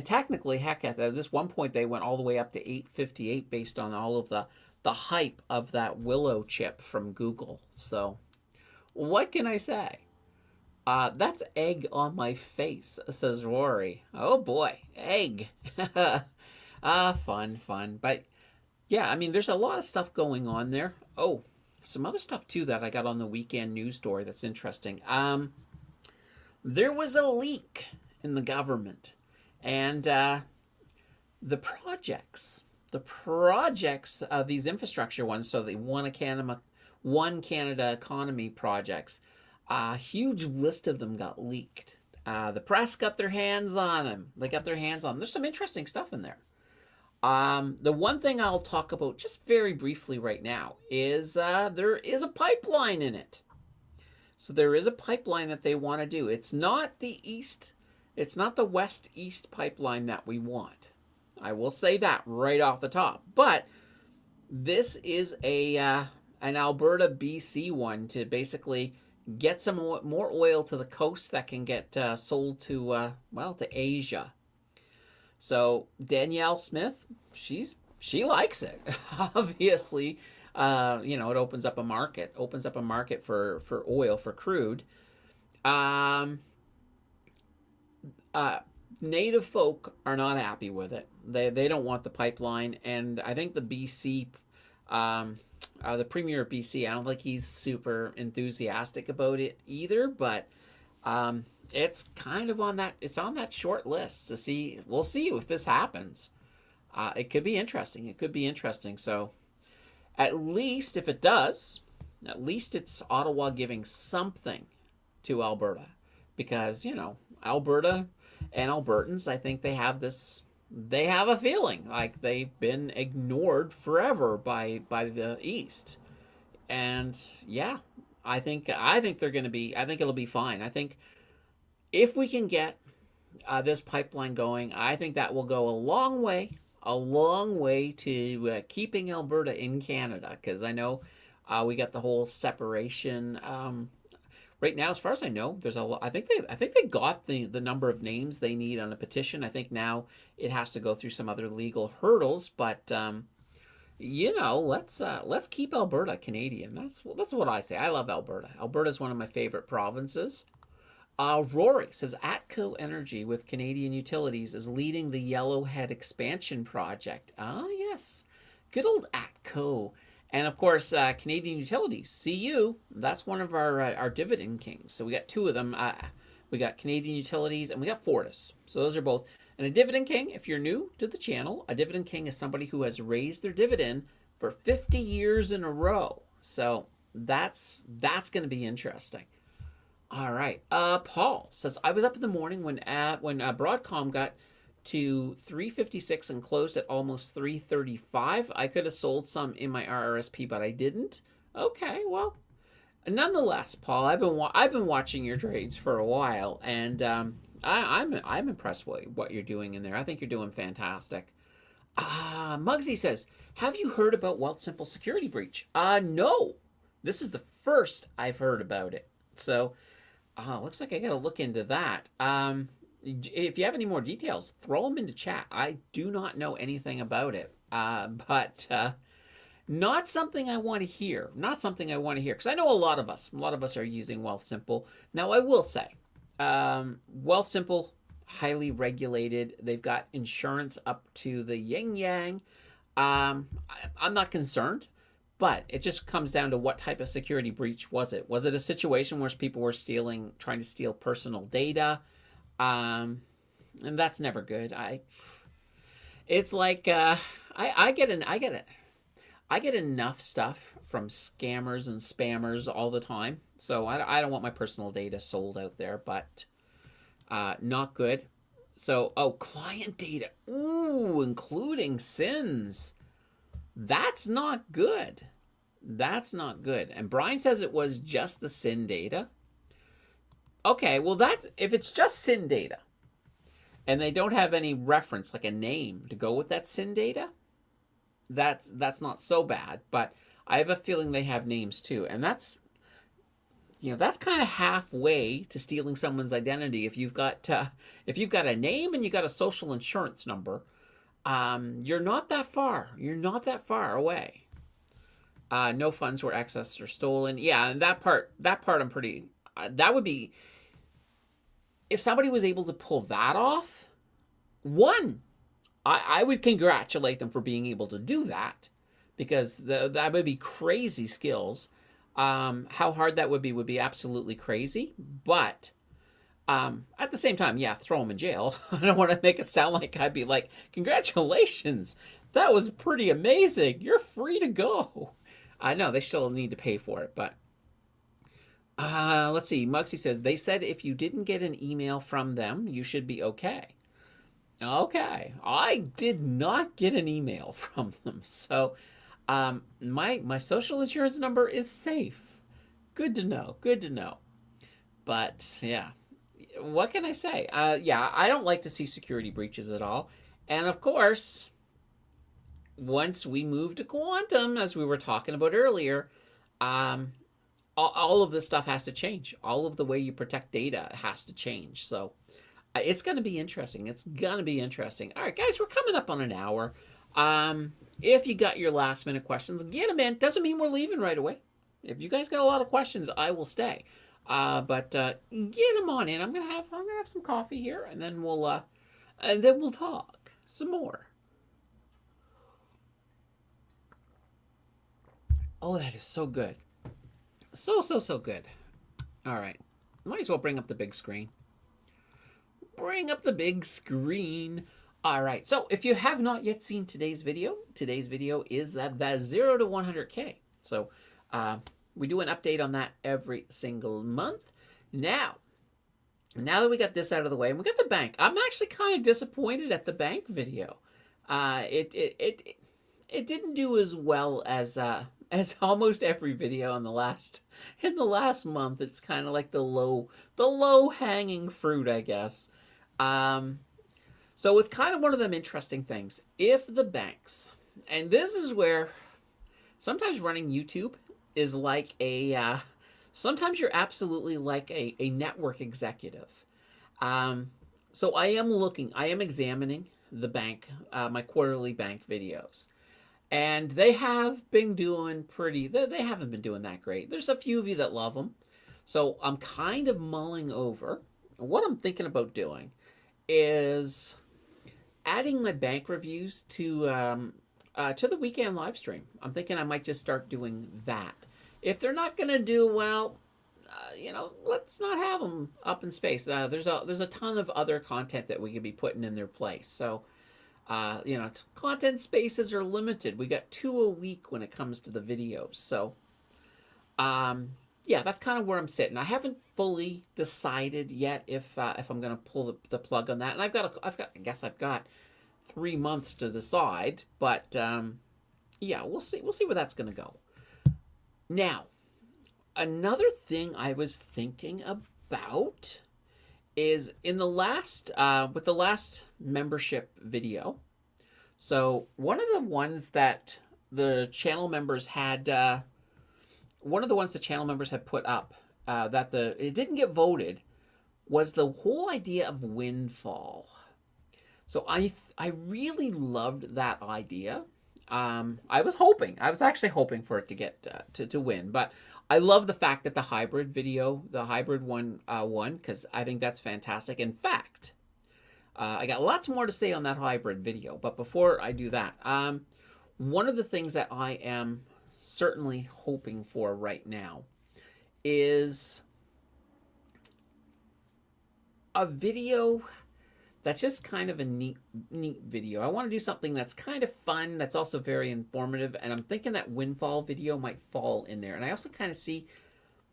technically, heck, at this one point they went all the way up to 858 based on all of the hype of that Willow chip from Google. So what can I say? That's egg on my face, says Rory. Oh boy, egg. Fun. But yeah, I mean, there's a lot of stuff going on there. Oh, some other stuff too that I got on the weekend news story that's interesting. There was a leak in the government, and the projects, these infrastructure ones, so the One Canada Economy projects, a huge list of them got leaked. The press got their hands on them. There's some interesting stuff in there. The one thing I'll talk about just very briefly right now is there is a pipeline in it. So there is a pipeline that they want to do. It's not the west-east pipeline that we want. I will say that right off the top. But this is an Alberta, BC one to basically get some more oil to the coast that can get sold to to Asia. So Danielle Smith, she likes it. Obviously, it opens up a market for oil, for crude. Um, uh, Native folk are not happy with it. They don't want the pipeline, and I think the BC, the premier of BC, I don't think he's super enthusiastic about it either. But it's kind of on that. It's on that short list to see. We'll see if this happens. It could be interesting. It could be interesting. So at least if it does, at least it's Ottawa giving something to Alberta, because Alberta and Albertans, I think they have this. They have a feeling like they've been ignored forever by the East, and yeah, I think they're going to be. I think it'll be fine. I think if we can get this pipeline going, I think that will go a long way to keeping Alberta in Canada. Because I know we got the whole separation. Right now, as far as I know, there's a lot. I think they got the number of names they need on a petition. I think now it has to go through some other legal hurdles, but let's keep Alberta Canadian. That's what I say. I love Alberta. Alberta is one of my favorite provinces. Rory says Atco Energy with Canadian Utilities is leading the Yellowhead expansion project. Ah, yes, good old Atco. And of course, Canadian Utilities, CU, that's one of our dividend kings. So we got two of them. We got Canadian Utilities and we got Fortis. So those are both. And a dividend king, if you're new to the channel, a dividend king is somebody who has raised their dividend for 50 years in a row. So that's going to be interesting. All right. Paul says, I was up in the morning when Broadcom got to 356 and closed at almost 335. I could have sold some in my RRSP, but I didn't. Okay, well, nonetheless, Paul, I've been watching your trades for a while, and I'm impressed with what you're doing in there. I think you're doing fantastic. Muggsy says, have you heard about Wealthsimple security breach? No. This is the first I've heard about it. So, looks like I got to look into that. If you have any more details, throw them into chat. I do not know anything about it, but not something I want to hear. Not something I want to hear, because I know a lot of us are using Wealthsimple. Now, I will say, Wealthsimple, highly regulated. They've got insurance up to the yin yang. I'm not concerned, but it just comes down to what type of security breach was it? Was it a situation where people were trying to steal personal data? And that's never good. It's like I get enough stuff from scammers and spammers all the time, so I don't want my personal data sold out there. But not good. So client data, including SINs. That's not good. That's not good. And Brian says it was just the SIN data. Okay, well, if it's just SIN data and they don't have any reference, like a name to go with that SIN data, that's not so bad. But I have a feeling they have names too, and that's kind of halfway to stealing someone's identity. If you've got a name and you got a social insurance number, you're not that far. You're not that far away. No funds were accessed or stolen. Yeah, and that part I'm pretty. That would be. If somebody was able to pull that off, I would congratulate them for being able to do that, because that would be crazy skills. How hard that would be absolutely crazy. But at the same time, yeah, throw them in jail. I don't want to make it sound like I'd be like, congratulations, that was pretty amazing. You're free to go. I know they still need to pay for it, but let's see. Mugsy says, they said if you didn't get an email from them, you should be okay. Okay. I did not get an email from them. So my social insurance number is safe. Good to know. Good to know. But yeah, what can I say? Yeah, I don't like to see security breaches at all. And of course, once we move to quantum, as we were talking about earlier, um, all of this stuff has to change. All of the way you protect data has to change. So it's going to be interesting. It's going to be interesting. All right, guys, we're coming up on an hour. If you got your last minute questions, get them in. Doesn't mean we're leaving right away. If you guys got a lot of questions, I will stay. But get them on in. I'm gonna have some coffee here, and then we'll talk some more. Oh, that is so good. So good. All right. Might as well bring up the big screen. Bring up the big screen. All right. So if you have not yet seen today's video is that 0 to 100K. So we do an update on that every single month. Now that we got this out of the way, and we got the bank, I'm actually kind of disappointed at the bank video. It didn't do as well as almost every video in the last month. It's kind of like the low hanging fruit, I guess. So it's kind of one of them interesting things. If the banks, and this is where sometimes running YouTube is like sometimes you're absolutely like a network executive. So I am examining the bank, my quarterly bank videos. And they have been doing they haven't been doing that great. There's a few of you that love them. So I'm kind of mulling over. What I'm thinking about doing is adding my bank reviews to the weekend live stream. I'm thinking I might just start doing that. If they're not going to do well, let's not have them up in space. There's a ton of other content that we could be putting in their place. So, content spaces are limited. We got 2 a week when it comes to the videos. So, that's kind of where I'm sitting. I haven't fully decided yet if I'm going to pull the plug on that. And I've got 3 months to decide. But we'll see. We'll see where that's going to go. Now, another thing I was thinking about is in the last with the last membership video. So one of the ones that the channel members had put up it didn't get voted was the whole idea of windfall. So I really loved that idea. I was actually hoping for it to get to win, but I love the fact that the hybrid one won, because I think that's fantastic. In fact, I got lots more to say on that hybrid video, but before I do that, one of the things that I am certainly hoping for right now is a video that's just kind of a neat video. I want to do something that's kind of fun, that's also very informative, and I'm thinking that windfall video might fall in there. And I also kind of see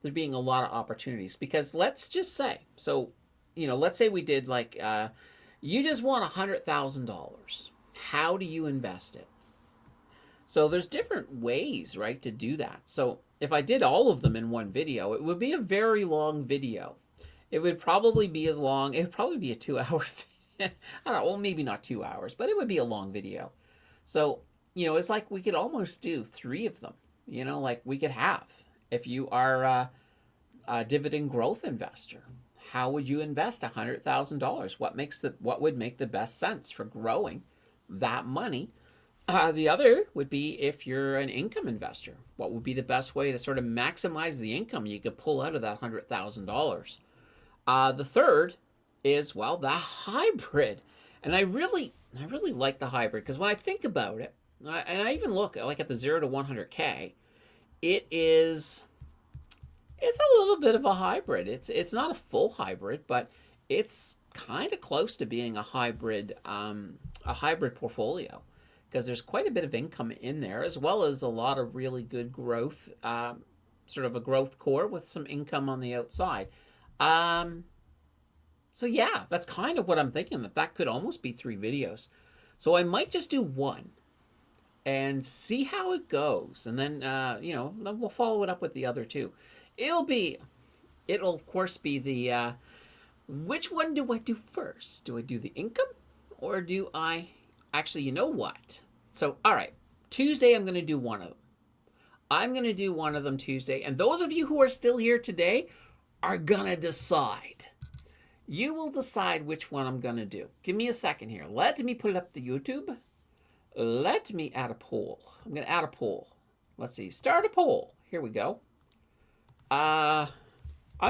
there being a lot of opportunities, because let's just say, let's say we did you just want $100,000. How do you invest it? So there's different ways, right, to do that. So if I did all of them in one video, it would be a very long video. It would probably be as long, it would probably be a 2-hour video. I don't know, well, maybe not 2 hours, but it would be a long video. So, it's like we could almost do 3 of them. Like we could have, if you are a dividend growth investor, how would you invest $100,000? What would make the best sense for growing that money? The other would be if you're an income investor, what would be the best way to sort of maximize the income you could pull out of that $100,000? The third is, the hybrid. And I really like the hybrid, because when I think about it, and I even look at the 0 to 100K, it's a little bit of a hybrid. It's not a full hybrid, but it's kind of close to being a hybrid portfolio, because there's quite a bit of income in there, as well as a lot of really good growth, sort of a growth core with some income on the outside. So that's kind of what I'm thinking, that could almost be 3 videos. So I might just do 1 and see how it goes. And then, then we'll follow it up with the other 2. It'll of course be the, which one do I do first? Do I do the income, or do I Actually, you know what? So, all right. Tuesday, I'm going to do one of them. I'm going to do one of them Tuesday. And those of you who are still here today are going to decide. You will decide which one I'm going to do. Give me a second here. Let me put it up to YouTube. Let me add a poll. I'm going to add a poll. Let's see. Start a poll. Here we go. I'm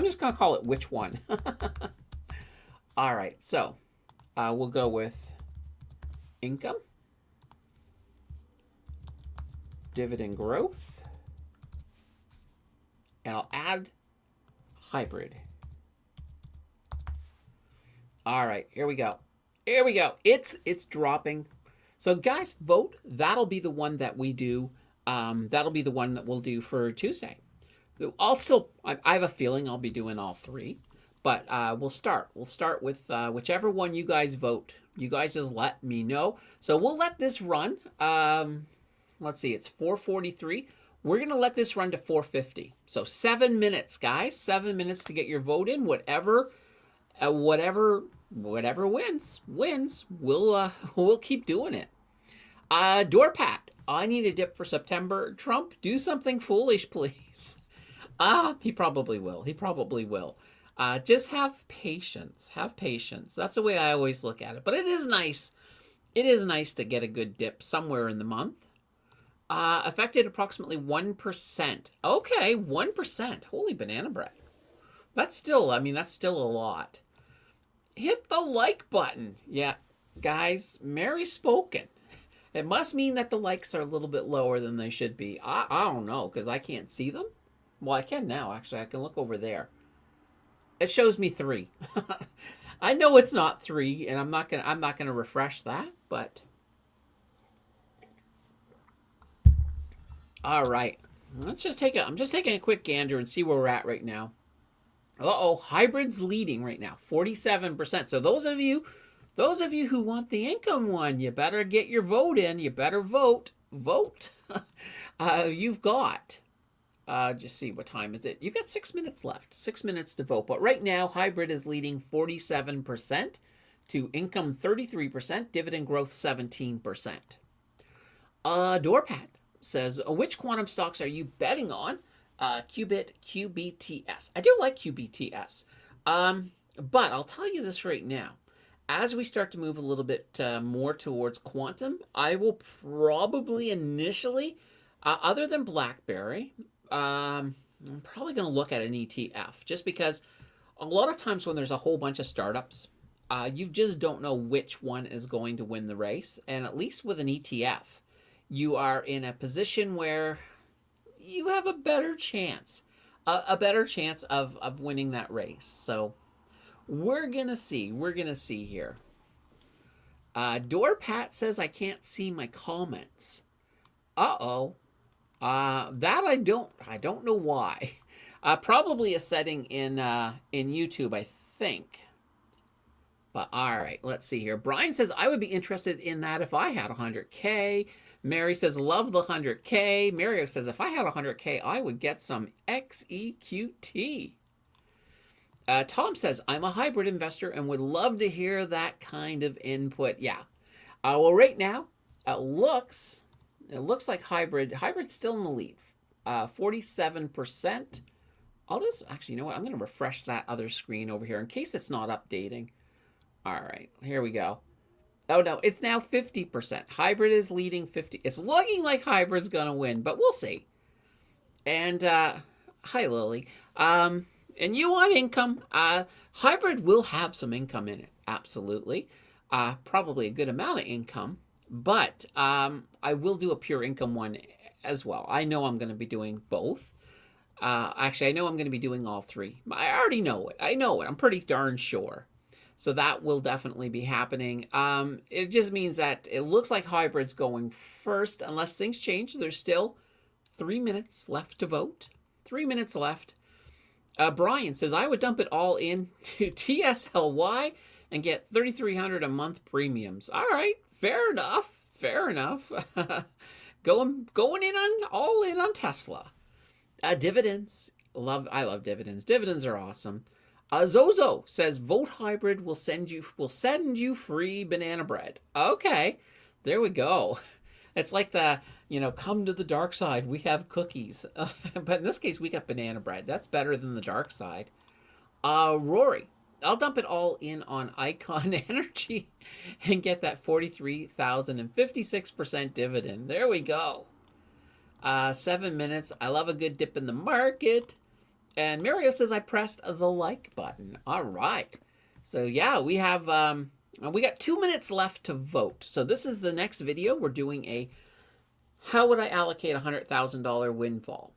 just going to call it which one. All right. So we'll go with income, dividend growth, and I'll add hybrid. All right, here we go. Here we go. It's dropping. So guys, vote. That'll be the one that we do. That'll be the one that we'll do for Tuesday. I have a feeling I'll be doing all three, but we'll start. We'll start with whichever one you guys vote. You guys just let me know. So we'll let this run. Let's see, it's 4:43. We're going to let this run to 4:50. So 7 minutes, guys. 7 minutes to get your vote in. Whatever wins. We'll keep doing it. Doorpat, I need a dip for September. Trump, do something foolish, please. He probably will. He probably will. Just have patience. Have patience. That's the way I always look at it. But it is nice. It is nice to get a good dip somewhere in the month. Affected approximately 1%. Okay, 1%. Holy banana bread. That's still a lot. Hit the like button. Yeah, guys, Mary spoken. It must mean that the likes are a little bit lower than they should be. I don't know, because I can't see them. Well, I can now, actually. I can look over there. It shows me 3. I know it's not 3, and I'm not gonna refresh that, but all right. I'm just taking a quick gander and see where we're at right now. Hybrid's leading right now, 47%. So those of you who want the income one, you better get your vote in. You better vote. You've got, just see, what time is it? You've got 6 minutes left. 6 minutes to vote. But right now, hybrid is leading 47% to income 33%, dividend growth 17%. Doorpat says, which quantum stocks are you betting on? QBTS. I do like QBTS. But I'll tell you this right now. As we start to move a little bit more towards quantum, I will probably initially, other than BlackBerry, I'm probably going to look at an ETF. Just because a lot of times when there's a whole bunch of startups, you just don't know which one is going to win the race. And at least with an ETF, you are in a position where you have a better chance of winning that race. So we're gonna see here. Doorpat says I can't see my comments. That I don't know why. Probably a setting in YouTube, I think. But all right, let's see here. Brian says I would be interested in that if I had 100K. Mary says, love the 100K. Mario says, if I had 100K, I would get some XEQT. Tom says, I'm a hybrid investor and would love to hear that kind of input. Yeah. Well, right now, it looks like hybrid's still in the lead. 47%. Actually, you know what? I'm going to refresh that other screen over here in case it's not updating. All right, here we go. Oh, no, it's now 50%. Hybrid is leading 50. It's looking like hybrid's going to win, but we'll see. And, hi, Lily. And you want income. Hybrid will have some income in it, absolutely. Probably a good amount of income, but I will do a pure income one as well. I know I'm going to be doing both. Actually, I know I'm going to be doing all 3. I already know it. I'm pretty darn sure. So that will definitely be happening. It just means that it looks like hybrid's going first, unless things change. There's still 3 minutes left to vote. 3 minutes left. Brian says, I would dump it all in to TSLY and get $3,300 a month premiums. All right, fair enough. Going in all in on Tesla. Dividends. I love dividends. Dividends are awesome. Zozo says, vote hybrid will send you free banana bread. Okay, There we go. It's like come to the dark side. We have cookies. But in this case, we got banana bread. That's better than the dark side. Rory, I'll dump it all in on Icon Energy and get that 43,056% dividend. There we go. 7 minutes. I love a good dip in the market. And Mario says I pressed the like button. All right. So yeah, we got 2 minutes left to vote. So this is the next video. We're doing how would I allocate a $100,000 windfall?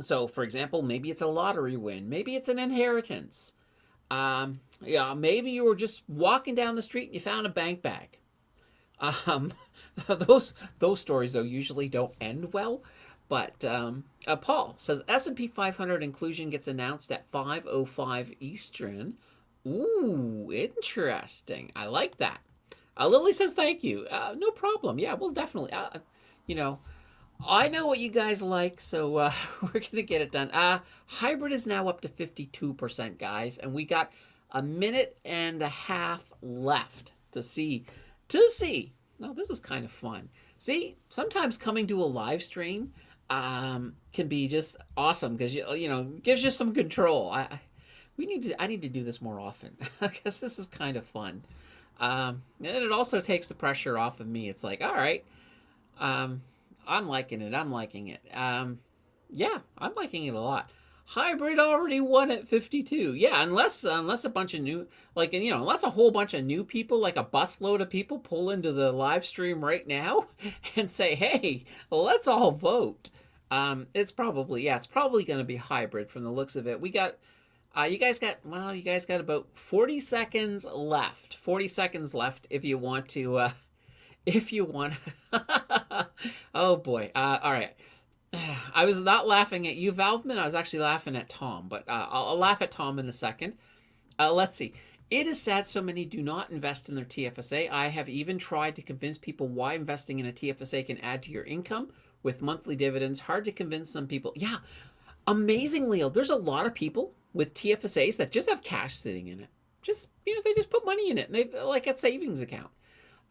So for example, maybe it's a lottery win. Maybe it's an inheritance. Maybe you were just walking down the street and you found a bank bag. Those stories though usually don't end well. But Paul says S&P 500 inclusion gets announced at 5:05 Eastern. Ooh, interesting. I like that. Lily says thank you. No problem. Yeah, we'll definitely. I know what you guys like, so we're gonna get it done. Hybrid is now up to 52%, guys, and we got a minute and a half left to see. Now this is kind of fun. See, sometimes coming to a live stream can be just awesome because gives you some control. I need to do this more often because this is kind of fun. And it also takes the pressure off of me. It's like, all right, I'm liking it. I'm liking it. Yeah, I'm liking it a lot. Hybrid already won at 52. Yeah, unless a bunch of new, unless a whole bunch of new people, like a busload of people, pull into the live stream right now and say, hey, let's all vote. It's probably going to be hybrid from the looks of it. We got, you guys got about 40 seconds left. 40 seconds left if you want to, oh boy. All right. I was not laughing at you, Valveman. I was actually laughing at Tom, but I'll laugh at Tom in a second. Let's see. It is sad so many do not invest in their TFSA. I have even tried to convince people why investing in a TFSA can add to your income with monthly dividends. Hard to convince some people. Yeah, amazingly, there's a lot of people with TFSAs that just have cash sitting in it. Just, they just put money in it, and they like a savings account.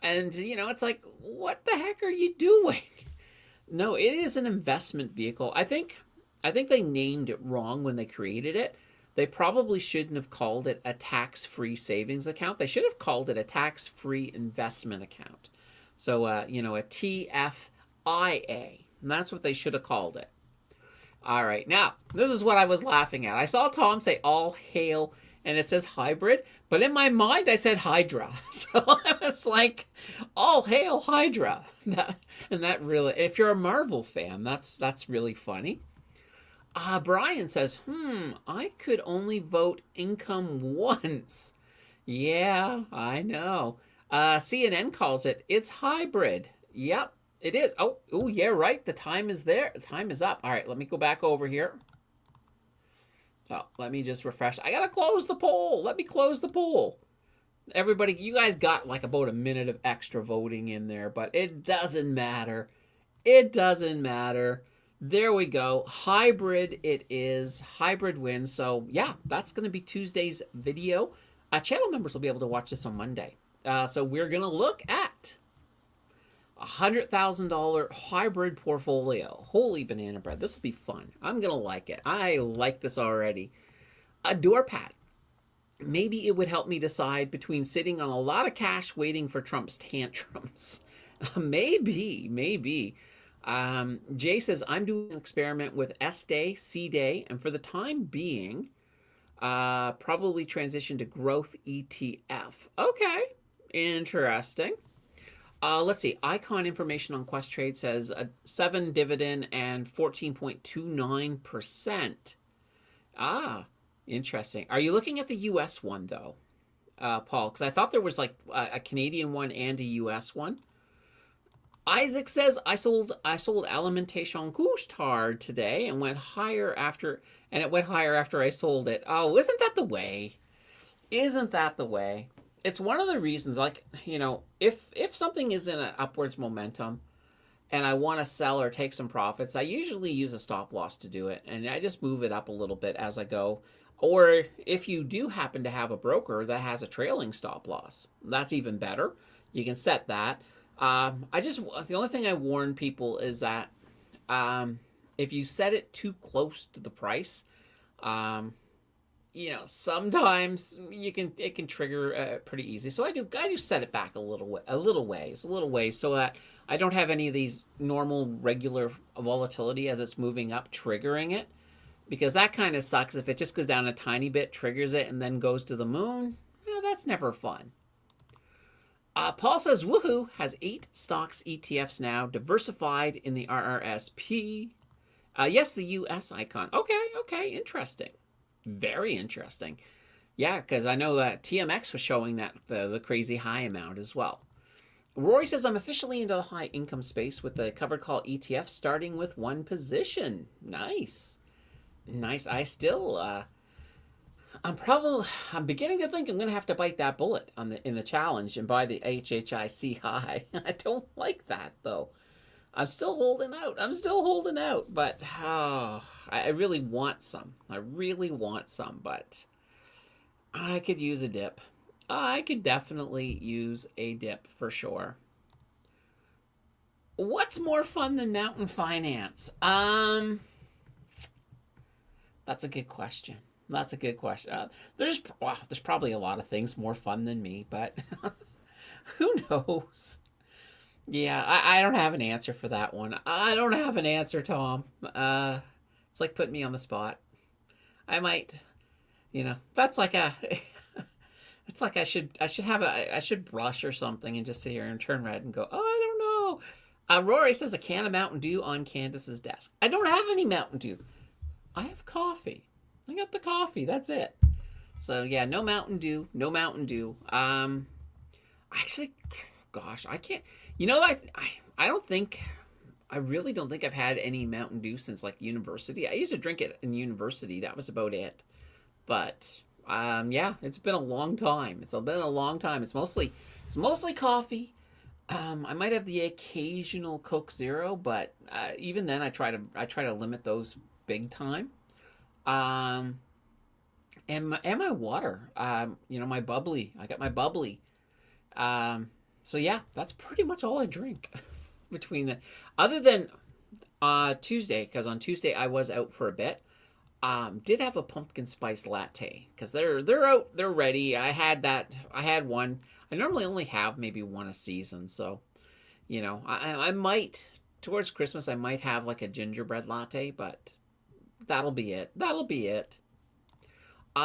And, it's like, what the heck are you doing? No, it is an investment vehicle. I think they named it wrong when they created it. They probably shouldn't have called it a tax-free savings account. They should have called it a tax-free investment account. So, a TFIA. And that's what they should have called it. All right. Now, this is what I was laughing at. I saw Tom say, all hail, and it says hybrid. But in my mind, I said Hydra. So I was like, all hail Hydra. And that really, if you're a Marvel fan, that's really funny. Brian says, I could only vote income once. Yeah, I know. CNN calls it's hybrid. Yep, it is. Oh, yeah, right. The time is there. The time is up. All right, let me go back over here. Oh, let me just refresh. I gotta close the poll. Let me close the poll. Everybody, you guys got like about a minute of extra voting in there, but it doesn't matter. It doesn't matter. There we go. Hybrid it is. Hybrid wins. So yeah, that's going to be Tuesday's video. Channel members will be able to watch this on Monday. So we're going to look at a $100,000 hybrid portfolio. Holy banana bread. This will be fun. I'm going to like it. I like this already. A door pad. Maybe it would help me decide between sitting on a lot of cash waiting for Trump's tantrums. Maybe. Jay says, I'm doing an experiment with S-Day, C-Day, and for the time being, probably transition to growth ETF. Okay, interesting. Let's see. Icon information on Quest Trade says a 7 dividend and 14.29%. Interesting. Are you looking at the U.S. one, though, Paul? Because I thought there was like a Canadian one and a U.S. one. Isaac says, I sold Alimentation Couche-Tard today and went higher after I sold it. Oh, isn't that the way? Isn't that the way? It's one of the reasons, like, if something is in an upwards momentum and I want to sell or take some profits, I usually use a stop loss to do it. And I just move it up a little bit as I go. Or if you do happen to have a broker that has a trailing stop loss, that's even better. You can set that. The only thing I warn people is that if you set it too close to the price, um, sometimes it can trigger pretty easy. So I do set it back a little ways, so that I don't have any of these normal regular volatility as it's moving up triggering it, because that kind of sucks if it just goes down a tiny bit, triggers it, and then goes to the moon. That's never fun. Paul says, woohoo, has 8 stocks ETFs now, diversified in the RRSP. Yes, the US icon. Okay, interesting. Very interesting. Yeah, because I know that TMX was showing that the crazy high amount as well. Rory says, I'm officially into the high income space with the covered call ETF, starting with 1 position. Nice. I still, I'm beginning to think I'm going to have to bite that bullet in the challenge and buy the HHIC high. I don't like that, though. I'm still holding out. But I really want some. But I could use a dip. I could definitely use a dip for sure. What's more fun than mountain finance? That's a good question. There's probably a lot of things more fun than me, but who knows? Yeah, I don't have an answer for that one. I don't have an answer, Tom. It's like putting me on the spot. I might, that's like a. It's like I should brush or something and just sit here and turn red and go, oh, I don't know. Rory says a can of Mountain Dew on Candace's desk. I don't have any Mountain Dew. I have coffee. I got the coffee. That's it. So yeah, no Mountain Dew. Actually, gosh, I can't. I don't think. I really don't think I've had any Mountain Dew since like university. I used to drink it in university. That was about it. But yeah, it's been a long time. It's mostly coffee. I might have the occasional Coke Zero, but even then, I try to limit those big time. And my water. My bubbly. I got my bubbly. So yeah, that's pretty much all I drink between the. Other than Tuesday, because on Tuesday I was out for a bit. Did have a pumpkin spice latte because they're out, they're ready. I had one. I normally only have maybe one a season, so I might towards Christmas I might have like a gingerbread latte, but that'll be it.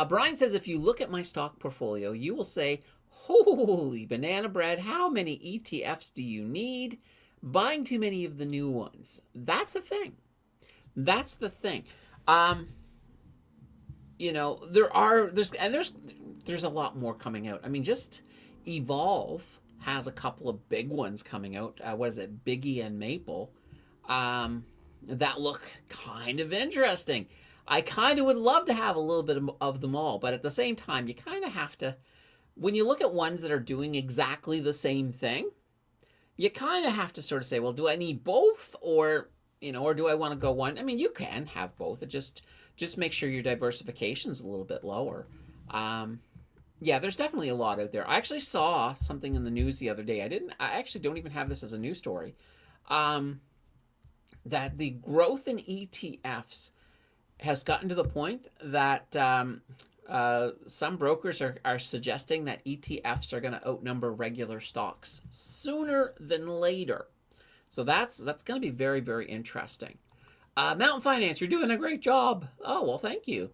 Brian says, if you look at my stock portfolio, you will say, holy banana bread, how many ETFs do you need? Buying too many of the new ones. That's the thing. There's a lot more coming out. I mean, just Evolve has a couple of big ones coming out. What is it, Biggie and Maple? That look kind of interesting. I kind of would love to have a little bit of them all, but at the same time, you kind of have to. When you look at ones that are doing exactly the same thing, you kind of have to sort of say, well, do I need both, or do I want to go one? I mean, you can have both. It just make sure your diversification is a little bit lower. Yeah, there's definitely a lot out there. I actually saw something in the news the other day. I actually don't even have this as a news story. That the growth in ETFs has gotten to the point that some brokers are suggesting that ETFs are going to outnumber regular stocks sooner than later. So that's going to be very, very interesting. Mountain Finance, you're doing a great job. Oh, well, thank you.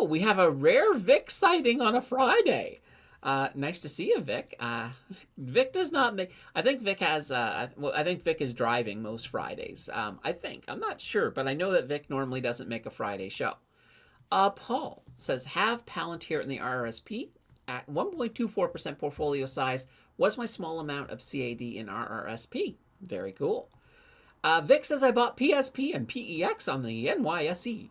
We have a rare Vic sighting on a Friday. Nice to see you, Vic. Vic does not make. I think Vic has. I think Vic is driving most Fridays. I'm not sure, but I know that Vic normally doesn't make a Friday show. Paul says, have Palantir in the RRSP at 1.24% portfolio size. Was my small amount of CAD in RRSP? Very cool. Vic says, I bought PSP and PEX on the NYSE.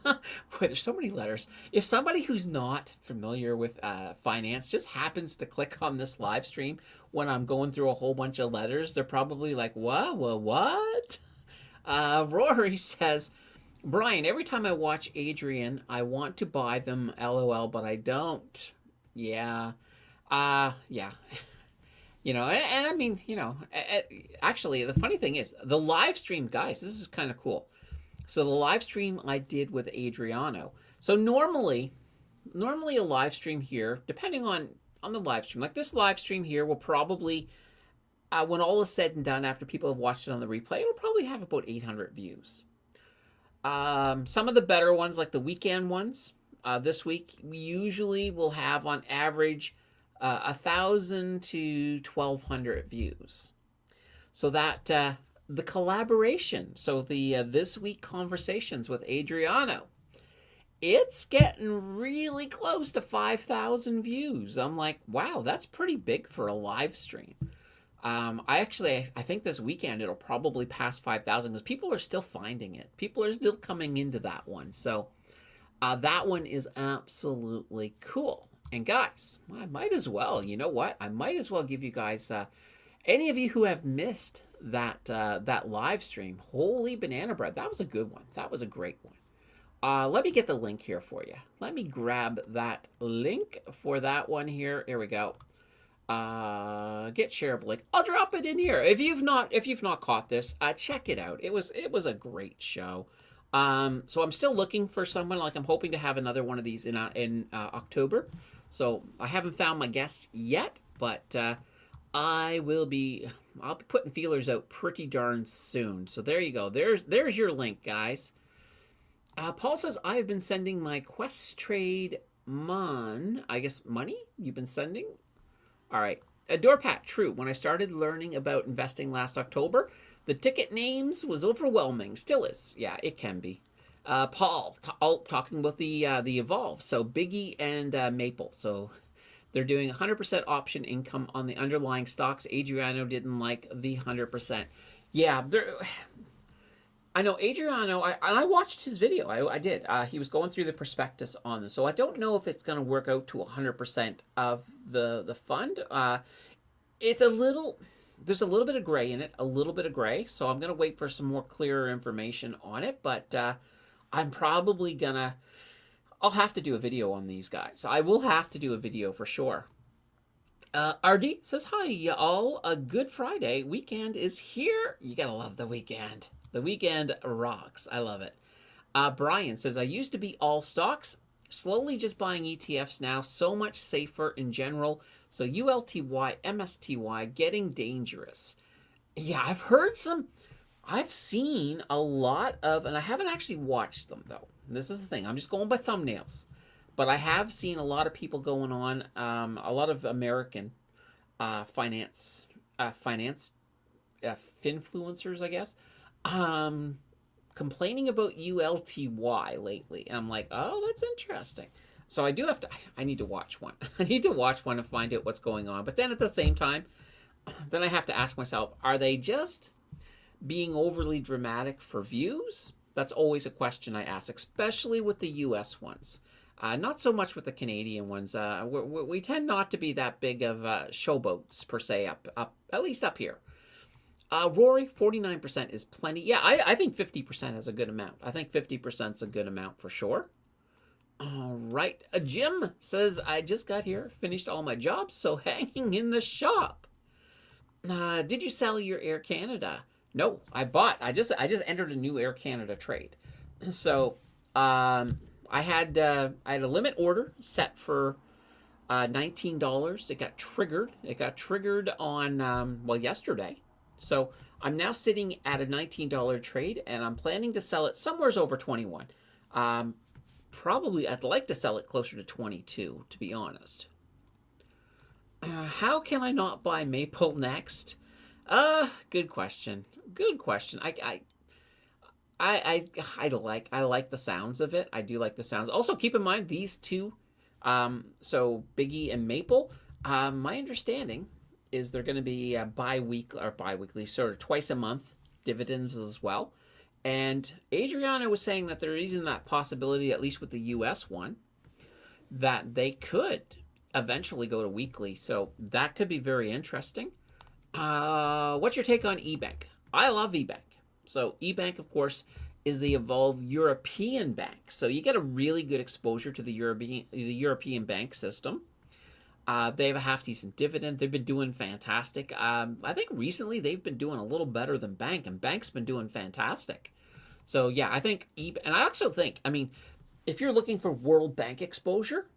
Boy, there's so many letters. If somebody who's not familiar with finance just happens to click on this live stream when I'm going through a whole bunch of letters, they're probably like, what? Rory says, Brian, every time I watch Adrian, I want to buy them, LOL, but I don't. Yeah. Yeah. And I mean, actually, the funny thing is the live stream, guys. This is kind of cool. So the live stream I did with Adriano. So normally a live stream here, depending on the live stream, like this live stream here, will probably, when all is said and done, after people have watched it on the replay, it'll probably have about 800 views. Some of the better ones, like the weekend ones, this week we usually will have on average 1,000 to 1,200 views. So that the collaboration, so the this week conversations with Adriano, it's getting really close to 5,000 views. I'm like, wow, that's pretty big for a live stream. I think this weekend it'll probably pass 5,000 because people are still finding it. People are still coming into that one. So that one is absolutely cool. And guys, I might as well, you know what? I might as well give you guys, any of you who have missed that live stream, holy banana bread, that was a good one. That was a great one. Let me get the link here for you. Let me grab that link for that one here. Here we go. Get shareable link. I'll drop it in here. If you've not caught this, check it out. It was a great show. So I'm still looking for someone. Like, I'm hoping to have another one of these in October. So I haven't found my guest yet, but I'll be putting feelers out pretty darn soon. So there you go. There's your link, guys. Paul says, I've been sending my Quest Trade money you've been sending? All right. Dorpat, true. When I started learning about investing last October, the ticket names was overwhelming. Still is. Yeah, it can be. Paul, talking about the Evolve. So Biggie and Maple. So they're doing 100% option income on the underlying stocks. Adriano didn't like the 100%. Yeah, I know Adriano, I watched his video. I did. He was going through the prospectus on this. So I don't know if it's going to work out to 100% of the fund. There's a little bit of gray in it, So I'm going to wait for some more clearer information on it. But I'm probably going to, I'll have to do a video on these guys. I will have to do a video for sure. RD says, hi, y'all. A Good Friday weekend is here. You got to love the weekend. The weekend rocks. I love it. Brian says, I used to be all stocks, slowly just buying ETFs now, so much safer in general. So ULTY, MSTY, getting dangerous. Yeah, I've seen a lot of, and I haven't actually watched them though. This is the thing. I'm just going by thumbnails. But I have seen a lot of people going on, a lot of American finance finfluencers, I guess, complaining about ULTY lately. And I'm like, oh, that's interesting. So I need to watch one. I need to watch one and find out what's going on. But then at the same time, then I have to ask myself, are they just being overly dramatic for views? That's always a question I ask, especially with the US ones. Not so much with the Canadian ones. We tend not to be that big of showboats, per se, up at least up here. Rory, 49% is plenty. Yeah, I think 50% is a good amount. I think 50% is a good amount for sure. All right. Jim says, I just got here, finished all my jobs, so hanging in the shop. Did you sell your Air Canada? No, I just entered a new Air Canada trade. So I had a limit order set for $19. It got triggered on yesterday. So I'm now sitting at a $19 trade, and I'm planning to sell it somewhere over 21. Probably I'd like to sell it closer to 22, to be honest. How can I not buy Maple next? Good question. I like the sounds of it. I do like the sounds. Also, keep in mind these two, so Biggie and Maple. My understanding is they're going to be bi-weekly, sort of twice a month dividends as well. And Adriana was saying that there isn't that possibility, at least with the US one, that they could eventually go to weekly. So that could be very interesting. What's your take on eBank? I love eBank. So eBank, of course, is the Evolve European bank. So you get a really good exposure to the European bank system. They have a half decent dividend. They've been doing fantastic. I think recently they've been doing a little better than Bank, and Bank's been doing fantastic. So yeah, I think and I also think, I mean, if you're looking for World Bank exposure,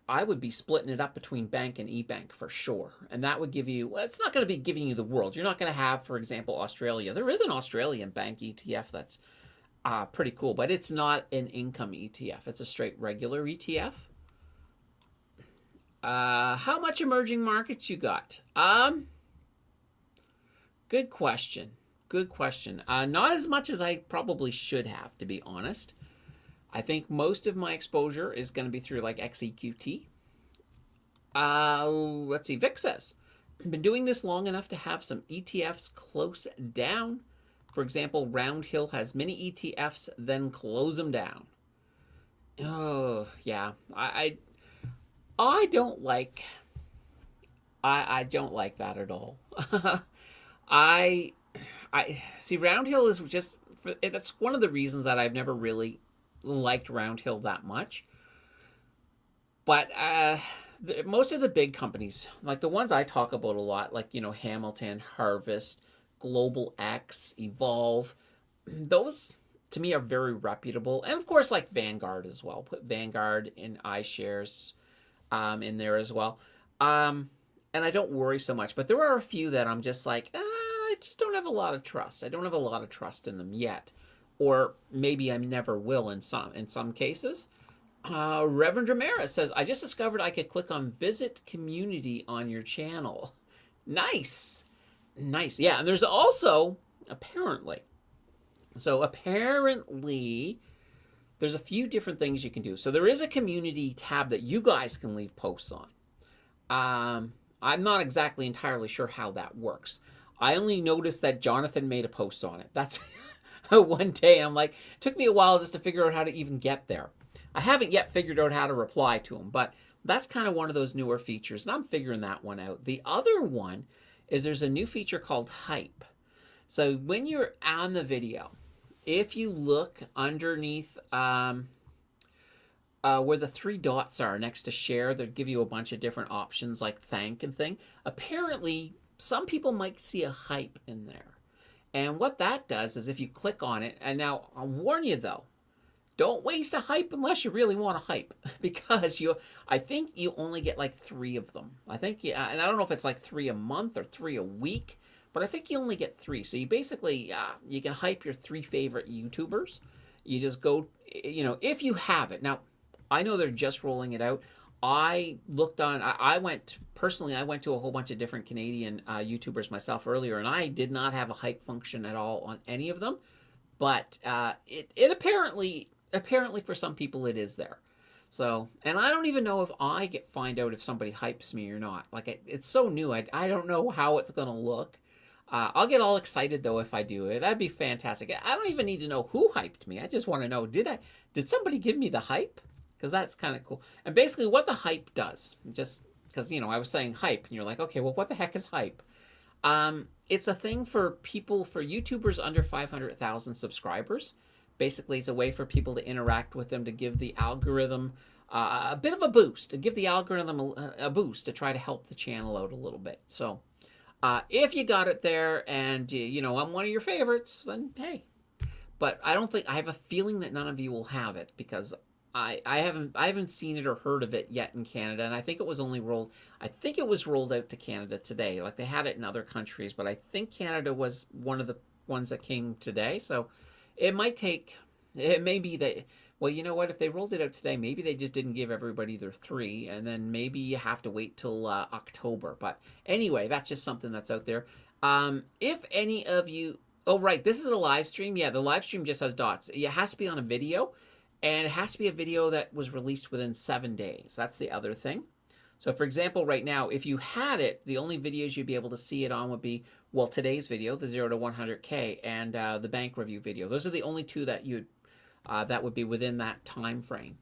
I would be splitting it up between Bank and eBank for sure. And that would give you, well, it's not going to be giving you the world. You're not going to have, for example, Australia. There is an Australian bank ETF that's pretty cool, but it's not an income ETF. It's a straight regular ETF. How much emerging markets you got? Good question. Good question. Not as much as I probably should have, to be honest. I think most of my exposure is going to be through like XEQT. Let's see. Vic says, I've been doing this long enough to have some ETFs close down. For example, Roundhill has many ETFs, then close them down. Oh, yeah. I don't like that at all. I see Roundhill is just that's one of the reasons that I've never really liked Roundhill that much. But most of the big companies, like the ones I talk about a lot, like, you know, Hamilton, Harvest, Global X, Evolve, those to me are very reputable. And of course, like Vanguard as well. Put Vanguard in iShares in there as well. And I don't worry so much. But there are a few that I'm just like, I just don't have a lot of trust. I don't have a lot of trust in them yet. Or maybe I never will in some cases. Reverend Ramirez says, I just discovered I could click on Visit Community on your channel. Nice. Nice. Yeah, and there's also, apparently, there's a few different things you can do. So there is a community tab that you guys can leave posts on. I'm not exactly entirely sure how that works. I only noticed that Jonathan made a post on it. That's one day. I'm like, it took me a while just to figure out how to even get there. I haven't yet figured out how to reply to him, but that's kind of one of those newer features, and I'm figuring that one out. The other one is there's a new feature called Hype. So when you're on the video, if you look underneath where the three dots are next to share, they'll give you a bunch of different options like thank and thing. Apparently, some people might see a hype in there. And what that does is if you click on it, and now I'll warn you though, don't waste a hype unless you really want a hype, because I think you only get like 3 of them. I think, yeah, and I don't know if it's like 3 a month or 3 a week, but I think you only get 3. So you basically, you can hype your 3 favorite YouTubers. You just go, you know, if you have it. Now, I know they're just rolling it out. I looked on, I went to a whole bunch of different Canadian YouTubers myself earlier, and I did not have a hype function at all on any of them. But it apparently for some people it is there. So, and I don't even know if find out if somebody hypes me or not. Like, it's so new, I don't know how it's going to look. I'll get all excited though if I do it. That'd be fantastic. I don't even need to know who hyped me. I just want to know, did somebody give me the hype? Because that's kind of cool. And basically what the hype does, just because, you know, I was saying hype, and you're like, okay, well, what the heck is hype? It's a thing for YouTubers under 500,000 subscribers. Basically, it's a way for people to interact with them, to give the algorithm a bit of a boost, to give the algorithm a boost to try to help the channel out a little bit. So if you got it there and, you know, I'm one of your favorites, then hey. But I have a feeling that none of you will have it, because I haven't seen it or heard of it yet in Canada, and I think it was rolled out to Canada today. Like, they had it in other countries, but I think Canada was one of the ones that came today. So it may be that, well, you know what, if they rolled it out today, maybe they just didn't give everybody their 3, and then maybe you have to wait till October. But anyway, that's just something that's out there. If any of you, oh right, this is a live stream. Yeah, the live stream just has dots. It has to be on a video. And it has to be a video that was released within 7 days. That's the other thing. So, for example, right now, if you had it, the only videos you'd be able to see it on would be, well, today's video, the 0 to 100K, and the bank review video. Those are the only 2 that that would be within that time frame.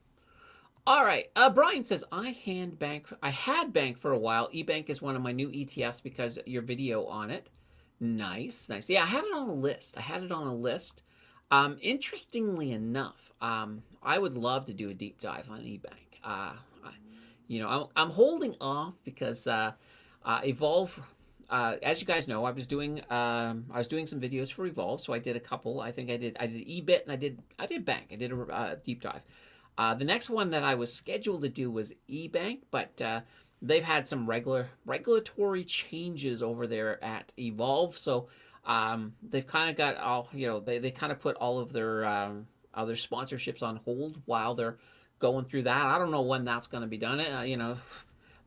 All right. Brian says, I had bank for a while. eBank is one of my new ETFs because your video on it. Nice, nice. Yeah, I had it on a list. Interestingly enough, I would love to do a deep dive on eBank. I'm holding off because Evolve. As you guys know, I was doing some videos for Evolve, so I did a couple. I did eBit and I did Bank. I did a deep dive. The next one that I was scheduled to do was eBank, but they've had some regulatory changes over there at Evolve, so they've kind of got all they kind of put all of their other sponsorships on hold while they're going through that. I don't know when that's going to be done.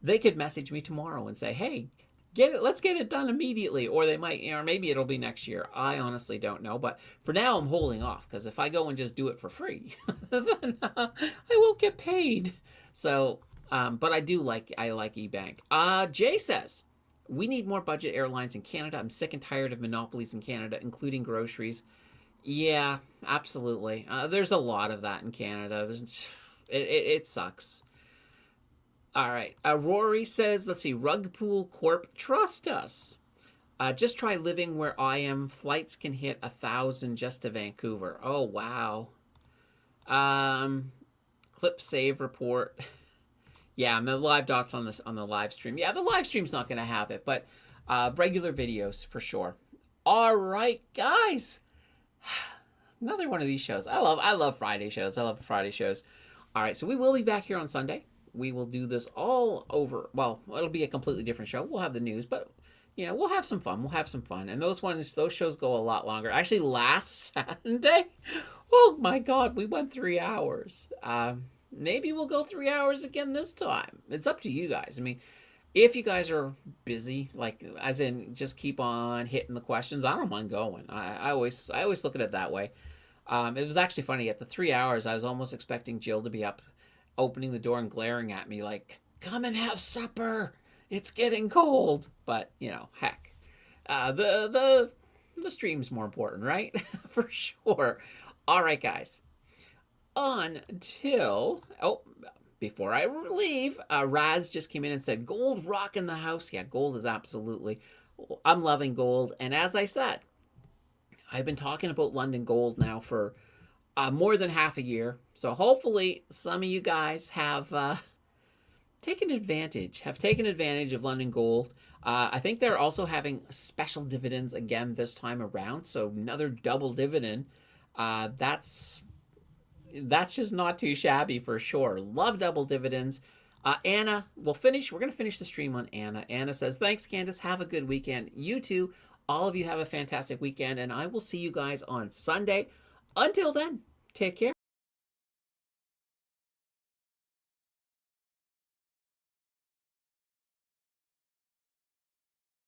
They could message me tomorrow and say, "Hey, let's get it done immediately," or they might, or maybe it'll be next year. I honestly don't know, but for now I'm holding off because if I go and just do it for free, then I won't get paid. So, but I like eBank. Jay says we need more budget airlines in Canada. I'm sick and tired of monopolies in Canada, including groceries. Yeah, absolutely. There's a lot of that in Canada. It sucks. All right. Rory says, let's see, Rugpool Corp, trust us. Just try living where I am. Flights can hit 1,000 just to Vancouver. Oh, wow. Clip save report. Yeah, the live dots on the live stream. Yeah, the live stream's not going to have it, but regular videos for sure. All right, guys. Another one of these shows. I love Friday shows. I love the Friday shows. All right, so we will be back here on Sunday. We will do this all over. Well, it'll be a completely different show. We'll have the news, but we'll have some fun. We'll have some fun. And those shows go a lot longer. Actually, last Saturday, oh my God, we went 3 hours. Maybe we'll go 3 hours again this time. It's up to you guys. I mean, if you guys are busy, like as in just keep on hitting the questions, I don't mind going. I always look at it that way. It was actually funny. At the 3 hours, I was almost expecting Jill to be up, opening the door and glaring at me like, "Come and have supper. It's getting cold." But heck, the stream's more important, right? For sure. All right, guys. Before I leave, Raz just came in and said, "Gold rock in the house." Yeah, gold is absolutely. I'm loving gold, and as I said, I've been talking about London gold now for more than half a year. So hopefully some of you guys have taken advantage of London gold. I think they're also having special dividends again this time around. So another double dividend. That's just not too shabby for sure. Love double dividends. Anna, we're going to finish the stream on Anna. Anna says, "Thanks, Candace. Have a good weekend." You too. All of you have a fantastic weekend, and I will see you guys on Sunday. Until then, take care.